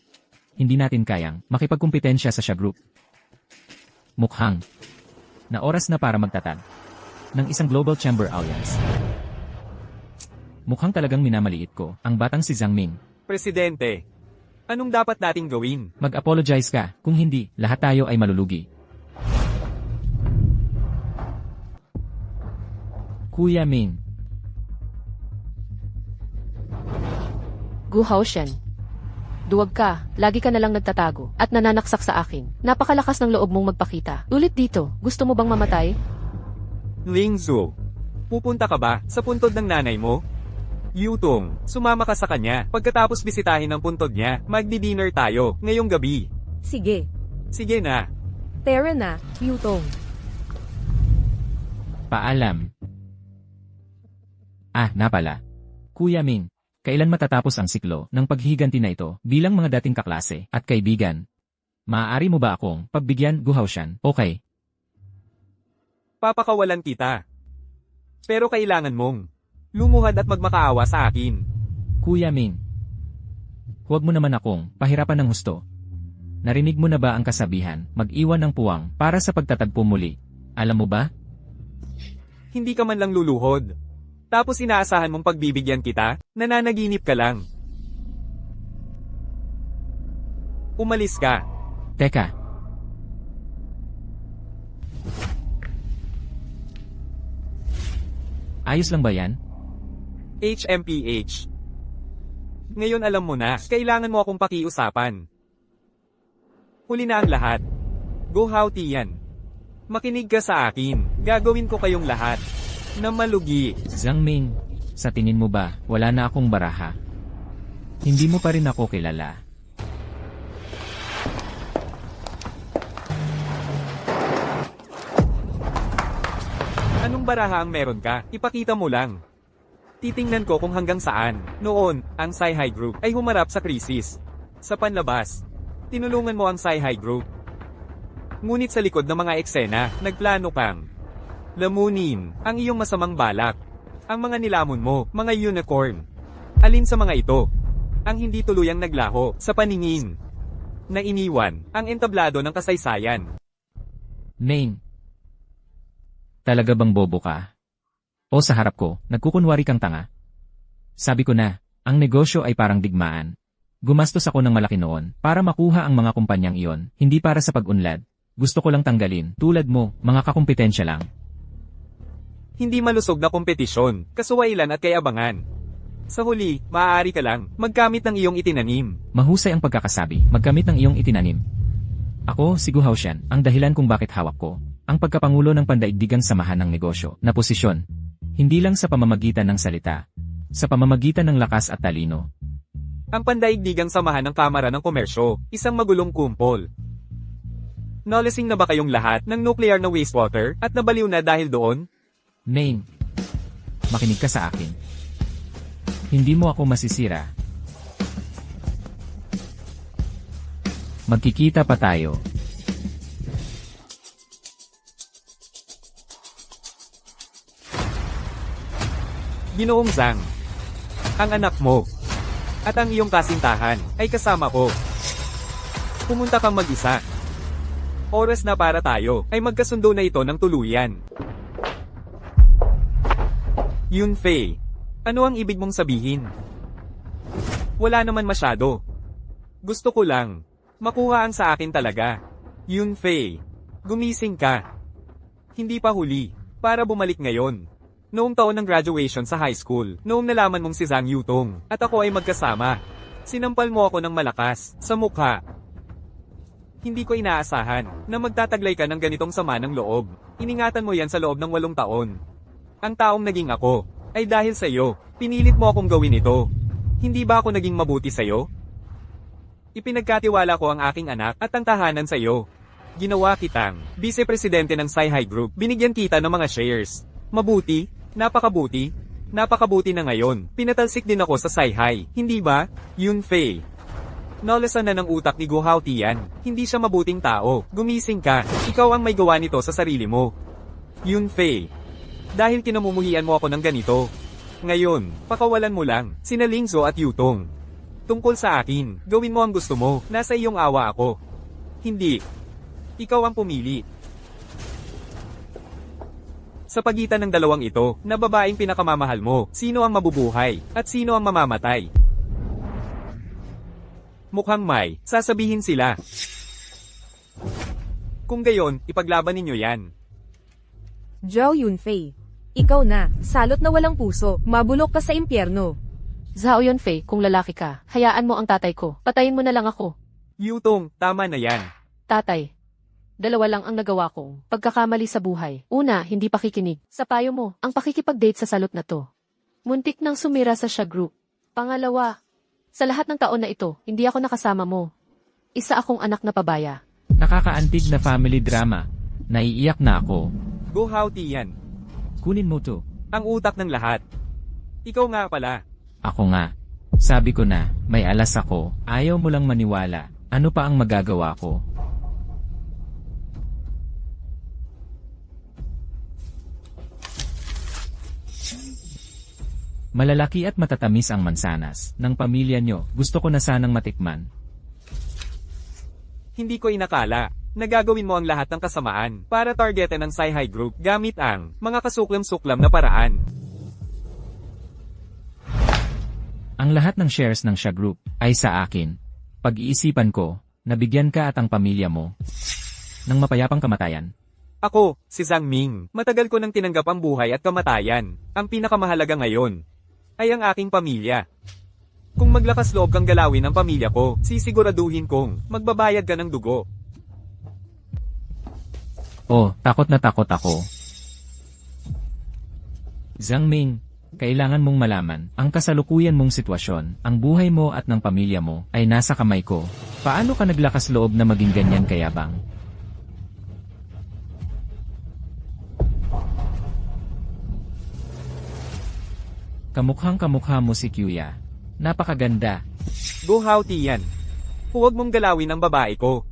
hindi natin kayang makipagkumpetensya sa Siya Group. Mukhang na oras na para magtatag ng isang Global Chamber Alliance. Mukhang talagang minamaliit ko ang batang si Zhang Ming. Presidente, anong dapat nating gawin? Mag-apologize ka, kung hindi, lahat tayo ay malulugi. Kuya Ming, Gu Haoshen. Duwag ka, lagi ka nalang nagtatago, at nananaksak sa akin. Napakalakas ng loob mong magpakita. Ulit dito, gusto mo bang mamatay? Ling Zhu, pupunta ka ba sa puntod ng nanay mo? Yutong, sumama ka sa kanya. Pagkatapos bisitahin ang puntod niya, magdi-dinner tayo, ngayong gabi. Sige. Sige na. Tara na, Yutong. paalam. Napala. Kuya Ming, kailan matatapos ang siklo ng paghihiganti na ito bilang mga dating kaklase at kaibigan? Maaari mo ba akong pagbigyan, Gu Haoshen? Okay. Papakawalan kita. Pero kailangan mong lumuhad at magmakaawa sa akin. Kuya Ming, huwag mo naman akong pahirapan ng husto. Narinig mo na ba ang kasabihan, mag-iwan ng puwang para sa pagtatagpo muli? Alam mo ba? Hindi ka man lang luluhod. Tapos inaasahan mong pagbibigyan kita, nananaginip ka lang. Umalis ka. Teka. Ayos lang ba yan? HMPH. Ngayon alam mo na, kailangan mo akong pakiusapan. Huli na ang lahat. Go Hao Tian. Makinig ka sa akin, gagawin ko kayong lahat na malugi. Zhang Ming, sa tingin mo ba, wala na akong baraha? Hindi mo pa rin ako kilala. Anong baraha ang meron ka? Ipakita mo lang. Titingnan ko kung hanggang saan. Noon, ang Sci-Hi Group ay humarap sa krisis. Sa panlabas, tinulungan mo ang Sci-Hi Group. Ngunit sa likod ng mga eksena, nagplano kang lamunin ang iyong masamang balak. Ang mga nilamon mo, mga unicorn. Alin sa mga ito ang hindi tuluyang naglaho sa paningin na iniwan ang entablado ng kasaysayan? Ming, talaga bang bobo ka? O sa harap ko, nagkukunwari kang tanga? Sabi ko na, ang negosyo ay parang digmaan. Gumastos ako ng malaki noon para makuha ang mga kumpanyang iyon, hindi para sa pag-unlad. Gusto ko lang tanggalin, tulad mo, mga kakumpetensya lang. Hindi malusog na kompetisyon, kasuwailan at kayabangan. Sa huli, maaari ka lang magkamit ng iyong itinanim. Mahusay ang pagkakasabi, magkamit ng iyong itinanim. Ako, si Gu Haoshen, ang dahilan kung bakit hawak ko ang pagkapangulo ng pandaigdigang samahan ng negosyo na posisyon. Hindi lang sa pamamagitan ng salita, sa pamamagitan ng lakas at talino. Ang pandaigdigang samahan ng Kamara ng Komersyo, isang magulong kumpol. Nalasing na ba kayong lahat ng nuclear na wastewater at nabaliw na dahil doon? Ming, makinig ka sa akin. Hindi mo ako masisira. Magkikita pa tayo. Ginoong Zhang, ang anak mo at ang iyong kasintahan ay kasama ko. Pumunta kang mag-isa. Oras na para tayo ay magkasundo na ito ng tuluyan. Yunfei, ano ang ibig mong sabihin? Wala naman masyado. Gusto ko lang makuha ang sa akin talaga. Yunfei, gumising ka. Hindi pa huli para bumalik ngayon. Noong taon ng graduation sa high school, noong nalaman mong si Zhang Yutong at ako ay magkasama, sinampal mo ako ng malakas sa mukha. Hindi ko inaasahan na magtataglay ka ng ganitong sama ng loob. Iningatan mo yan sa loob ng 8 taon. Ang taong naging ako ay dahil sa iyo. Pinilit mo akong gawin ito. Hindi ba ako naging mabuti sa iyo? Ipinagkatiwala ko ang aking anak at ang tahanan sa iyo. Ginawa kitang vice-presidente ng Sci-Hi Group. Binigyan kita ng mga shares. Mabuti, napakabuti, napakabuti na ngayon. Pinatalsik din ako sa Sci-Hi, hindi ba, Yunfei? Nalasan na ng utak ni Gu Haotian. Hindi siya mabuting tao. Gumising ka. Ikaw ang may gawa nito sa sarili mo. Yunfei. Dahil kinamumuhian mo ako ng ganito. Ngayon, pakawalan mo lang, sina Lingzo at Yutong. Tungkol sa akin, gawin mo ang gusto mo, nasa iyong awa ako. Hindi. Ikaw ang pumili. Sa pagitan ng dalawang ito, na babaeng pinakamamahal mo, sino ang mabubuhay, at sino ang mamamatay? Mukhang may, sasabihin sila. Kung gayon, ipaglaban ninyo yan. Zhao Yunfei. Ikaw na, salot na walang puso, mabulok ka sa impyerno. Zhao Yunfei, kung lalaki ka, hayaan mo ang tatay ko. Patayin mo na lang ako. Yutong, tama na yan. Tatay. 2 lang ang nagawa kong pagkakamali sa buhay. Una, hindi pakikinig. Sa payo mo, ang pakikipag-date sa salot na to. Muntik nang sumira sa siya group. Pangalawa, sa lahat ng taon na ito, hindi ako nakasama mo. Isa akong anak na pabaya. Nakakaantig na family drama. Naiiyak na ako. Gu Haotian, Kunin mo to. ang utak ng lahat. Ikaw nga pala. Ako nga. Sabi ko na, may alas ako. Ayaw mo lang maniwala. Ano pa ang magagawa ko? Malalaki at matatamis ang mansanas ng pamilya nyo. Gusto ko na sanang matikman. Hindi ko inakala na gagawin mo ang lahat ng kasamaan para targetin ang Sci-Hi Group gamit ang mga kasuklam-suklam na paraan. Ang lahat ng shares ng Sha Group ay sa akin. Pag-iisipan ko, nabigyan ka at ang pamilya mo ng mapayapang kamatayan. Ako, si Zhang Ming, matagal ko nang tinanggap ang buhay at kamatayan. Ang pinakamahalaga ngayon ay ang aking pamilya. Kung maglakas loob kang galawin ang pamilya ko, sisiguraduhin kong magbabayad ka ng dugo. Oh, takot na takot ako. Zhang Ming, kailangan mong malaman, ang kasalukuyan mong sitwasyon, ang buhay mo at ng pamilya mo, ay nasa kamay ko. Paano ka naglakas loob na maging ganyan kayabang? Kamukhang kamukha mo si Kyuya. Napakaganda. Gu Haotian, huwag mong galawin ang babae ko.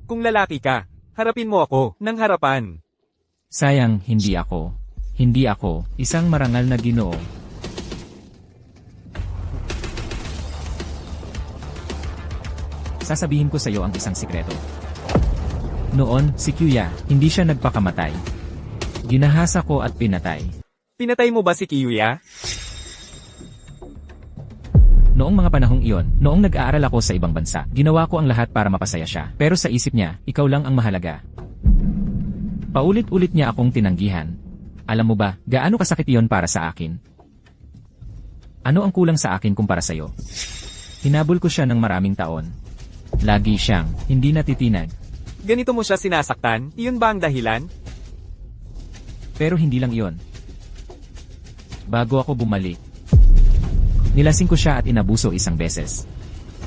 Kung lalaki ka, harapin mo ako ng harapan. Sayang, hindi ako. Hindi ako, isang marangal na Ginoo. Sasabihin ko sa iyo ang isang sikreto. Noon, si Kyuya, hindi siya nagpakamatay. Ginahasa ko at pinatay. Pinatay mo ba si Kyuya? Noong mga panahong iyon, noong nag-aaral ako sa ibang bansa, ginawa ko ang lahat para mapasaya siya. Pero sa isip niya, ikaw lang ang mahalaga. Paulit-ulit niya akong tinanggihan. Alam mo ba, gaano kasakit iyon para sa akin? Ano ang kulang sa akin kumpara sa'yo? Hinabol ko siya ng maraming taon. Lagi siyang hindi natitinag. Ganito mo siya sinasaktan? Iyon ba ang dahilan? Pero hindi lang iyon. Bago ako bumalik, nilasing ko siya at inabuso isang beses.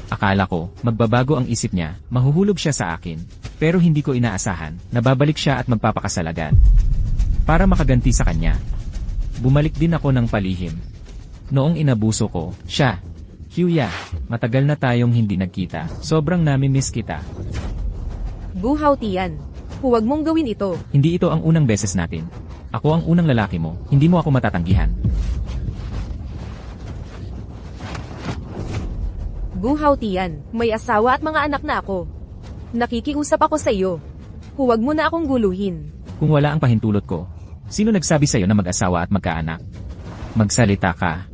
Akala ko, magbabago ang isip niya, mahuhulog siya sa akin. Pero hindi ko inaasahan, nababalik siya at magpapakasal agad. Para makaganti sa kanya. Bumalik din ako ng palihim. Noong inabuso ko, siya, Kyuya, matagal na tayong hindi nagkita. Sobrang nami-miss kita. Gu Haotian. Huwag mong gawin ito. Hindi ito ang unang beses natin. Ako ang unang lalaki mo, hindi mo ako matatanggihan. Gu Haotian, may asawa at mga anak na ako. Nakikiusap ako sa iyo. Huwag mo na akong guluhin. Kung wala ang pahintulot ko, sino nagsabi sa'yo na mag-asawa at magkaanak? Magsalita ka.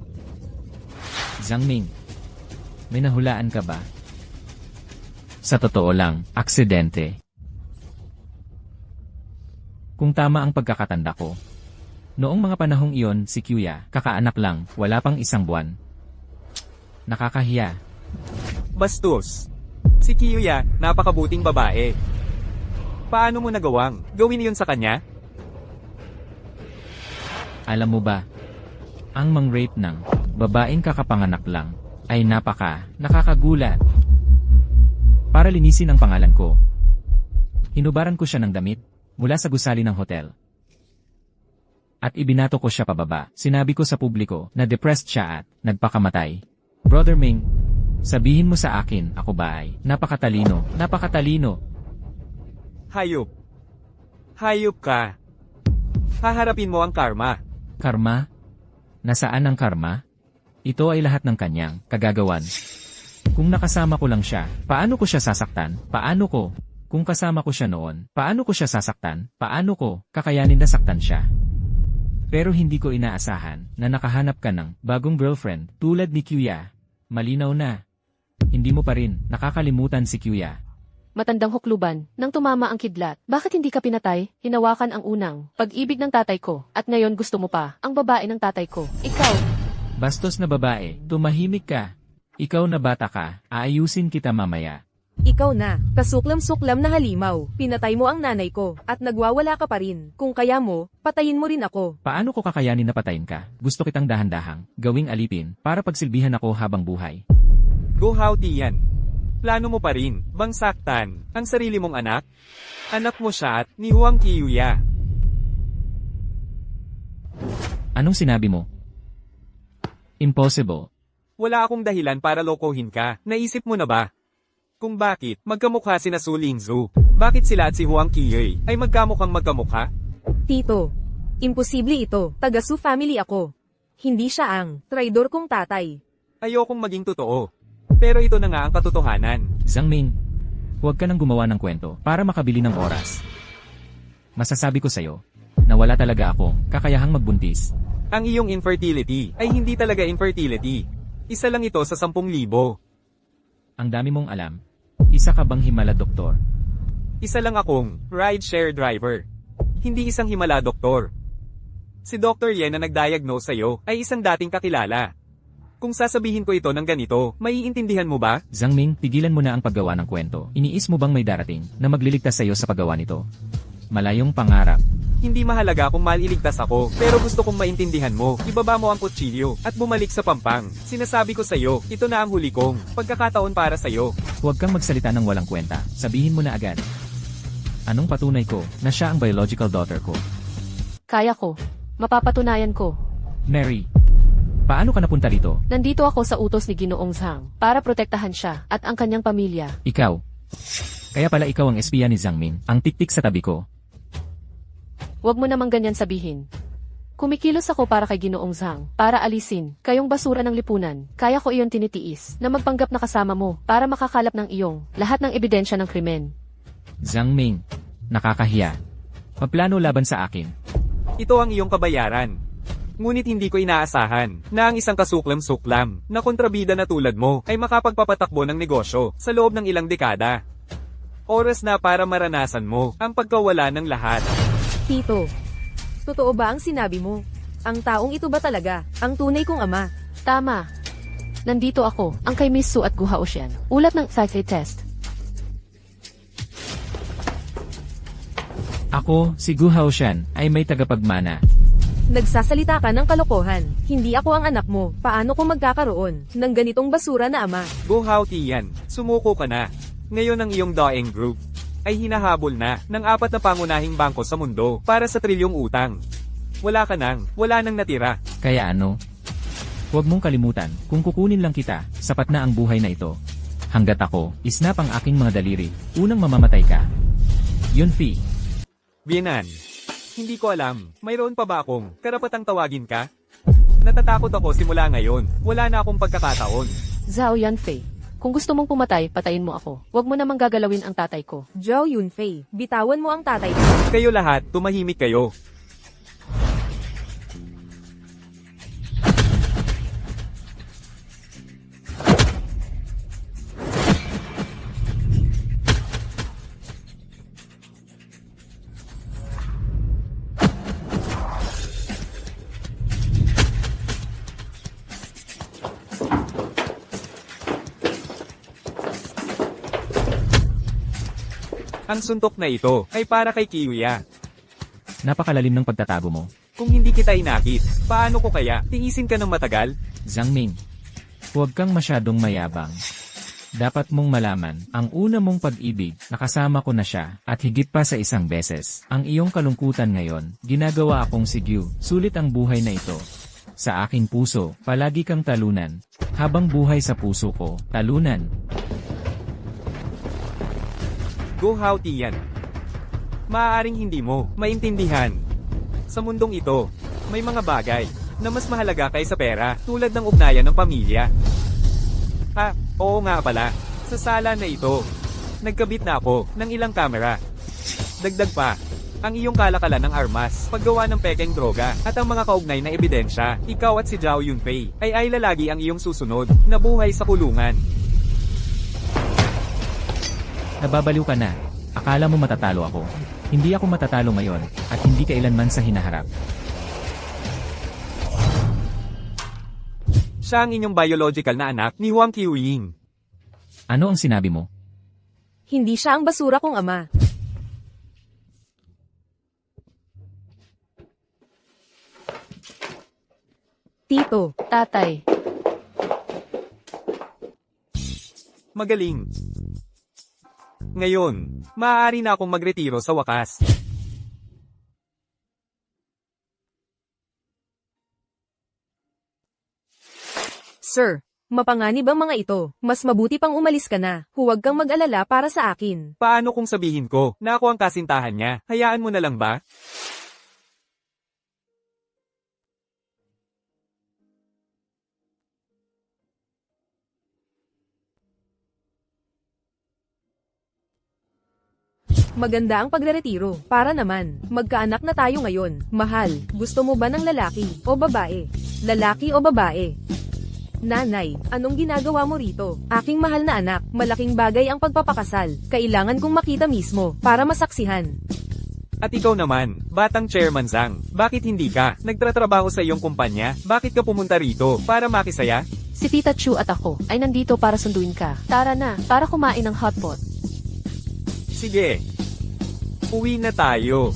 Zhang Ming, may nahulaan ka ba? Sa totoo lang, aksidente. Kung tama ang pagkakatanda ko, noong mga panahong iyon si Kuya, kakaanak lang, wala pang 1 buwan. Nakakahiya. Bastos. Si Kiyoya, napakabuting babae. Paano mo nagawang gawin iyon sa kanya? Alam mo ba, ang mang-rape ng babaeng kakapanganak lang ay nakakagulat. Para linisin ang pangalan ko, hinubaran ko siya ng damit mula sa gusali ng hotel. At ibinato ko siya pababa. Sinabi ko sa publiko na depressed siya at nagpakamatay. Brother Ming, sabihin mo sa akin, ako ba ay napakatalino. Hayop. Hayop ka. Haharapin mo ang karma. Karma? Nasaan ang karma? Ito ay lahat ng kanyang kagagawan. Kung nakasama ko lang siya, paano ko siya sasaktan? Paano ko? Kung kasama ko siya noon, paano ko siya sasaktan? Paano ko kakayanin na saktan siya? Pero hindi ko inaasahan na nakahanap ka ng bagong girlfriend tulad ni Kuya. Malinaw na. Hindi mo pa rin nakakalimutan si Kuya. Matandang hukluban, nang tumama ang kidlat, bakit hindi ka pinatay? Hinawakan ang unang pag-ibig ng tatay ko, at ngayon gusto mo pa ang babae ng tatay ko. Ikaw, Bastos na babae, tumahimik ka. Ikaw na bata ka, aayusin kita mamaya. Ikaw na, kasuklam-suklam na halimaw. Pinatay mo ang nanay ko, at nagwawala ka pa rin. Kung kaya mo, patayin mo rin ako. Paano ko kakayanin na patayin ka? Gusto kitang dahan-dahang, gawing alipin, para pagsilbihan ako habang buhay. Go how Tian. Plano mo pa rin bang saktan ang sarili mong anak? Anak mo siya at ni Huang Kiyoya. Anong sinabi mo? Impossible. Wala akong dahilan para lokohin ka. Naisip mo na ba? Kung bakit magkamukha sina Su Lingzu? Bakit sila at si Huang Qiyi ay magkamukhang magkamukha? Tito, imposible ito. Taga-Su family ako. Hindi siya ang traidor kong tatay. Ayokong maging totoo. Pero ito na nga ang katotohanan. Zhang Ming, huwag ka nang gumawa ng kwento para makabili ng oras. Masasabi ko sa'yo, na wala talaga akong kakayahang magbuntis. Ang iyong infertility ay hindi talaga infertility. Isa lang ito sa 10,000. Ang dami mong alam. Isa ka bang himala doktor? Isa lang akong rideshare driver. Hindi isang himala doktor. Si Dr. Yen na nag-diagnose sa'yo ay isang dating kakilala. Kung sasabihin ko ito ng ganito, maiintindihan mo ba? Zhang Ming, tigilan mo na ang paggawa ng kwento. Iniis mo bang may darating na magliligtas sa'yo sa paggawa nito? Malayong pangarap. Hindi mahalaga kung maliligtas ako, pero gusto kong maintindihan mo. Ibaba mo ang kutsilyo at bumalik sa pampang. Sinasabi ko sa'yo, ito na ang huli kong pagkakataon para sa'yo. Huwag kang magsalita ng walang kwenta. Sabihin mo na agad. Anong patunay ko na siya ang biological daughter ko? kaya ko. Mapapatunayan ko. Mary, paano ka napunta rito? Nandito ako sa utos ni Ginoong Zhang para protektahan siya at ang kanyang pamilya. Ikaw. Kaya pala ikaw ang espiya ni Zhang Ming, ang tiktik sa tabi ko. Huwag mo namang ganyan sabihin. Kumikilos ako para kay Ginoong Zhang, para alisin kayong basura ng lipunan. Kaya ko iyon tinitiis na magpanggap na kasama mo para makakalap ng iyong lahat ng ebidensya ng krimen. Zhang Ming, nakakahiya. Magplano laban sa akin. Ito ang iyong kabayaran. Ngunit hindi ko inaasahan na ang isang kasuklam-suklam na kontrabida na tulad mo ay makapagpapatakbo ng negosyo sa loob ng ilang dekada. Oras na para maranasan mo ang pagkawala ng lahat. Tito, totoo ba ang sinabi mo? Ang taong ito ba talaga ang tunay kong ama? Tama. Nandito ako, ang kay Miss Su at Gu Haoshan. Ulat ng psyche test. Ako, si Gu Haoshan, ay may tagapagmana. Nagsasalita ka ng kalokohan. Hindi ako ang anak mo. Paano ko magkakaroon ng ganitong basura na ama? Go Hao Tian, sumuko ka na. Ngayon ang iyong Daeng Group ay hinahabol na ng 4 na pangunahing bangko sa mundo para sa trilyong utang. Wala nang natira. Kaya ano? Huwag mong kalimutan, kung kukunin lang kita, sapat na ang buhay na ito. Hanggat ako, isnap ang aking mga daliri, unang mamamatay ka. Yunfi. Bienan, hindi ko alam, mayroon pa ba akong karapatang tawagin ka? Natatakot ako simula ngayon, wala na akong pagkakataon. Zhao Yanfei. Kung gusto mong pumatay, patayin mo ako. Huwag mo namang gagalawin ang tatay ko. Zhao Yunfei, bitawan mo ang tatay ko. Kayo lahat, tumahimik kayo. Ang suntok na ito ay para kay Kiyoya. Napakalalim ng pagtatago mo. Kung hindi kita inakit, paano ko kaya tiisin ka ng matagal? Zhang Ming. Huwag kang masyadong mayabang. Dapat mong malaman, ang una mong pag-ibig, nakasama ko na siya, at higit pa sa isang beses. Ang iyong kalungkutan ngayon, ginagawa akong sigyu, sulit ang buhay na ito. Sa aking puso, palagi kang talunan. Habang buhay sa puso ko, talunan. Go Hao Tian. Maaaring hindi mo maintindihan. Sa mundong ito, may mga bagay na mas mahalaga kaysa pera, tulad ng ugnayan ng pamilya. Oo nga pala. Sa sala na ito, nagkabit na ako ng ilang kamera. Dagdag pa, ang iyong kalakalan ng armas, paggawa ng pekeng droga, at ang mga kaugnay na ebidensya, ikaw at si Zhao Yunfei, ay lalagi ang iyong susunod na buhay sa kulungan. Nababaliw ka na. Akala mo matatalo ako. Hindi ako matatalo ngayon, at hindi kailanman sa hinaharap. Siya ang inyong biological na anak ni Huang Qiuying. Ano ang sinabi mo? Hindi siya ang basura kong ama. Tito, Tatay, Magaling. Ngayon, maaari na akong magretiro sa wakas. Sir, mapanganib ang mga ito. Mas mabuti pang umalis ka na. Huwag kang mag-alala para sa akin. Paano kung sabihin ko na ako ang kasintahan niya? Hayaan mo na lang ba? Maganda ang pagreretiro. Para naman, magkaanak na tayo ngayon. Mahal, gusto mo ba ng lalaki o babae? Lalaki o babae? Nanay, anong ginagawa mo rito? Aking mahal na anak, malaking bagay ang pagpapakasal. Kailangan kong makita mismo, para masaksihan. At ikaw naman, batang Chairman Zhang, bakit hindi ka nagtratrabaho sa iyong kumpanya? Bakit ka pumunta rito? Para makisaya? si Tita Chu at ako ay nandito para sunduin ka. Tara na, para kumain ng hotpot. Sige. Uwi na tayo.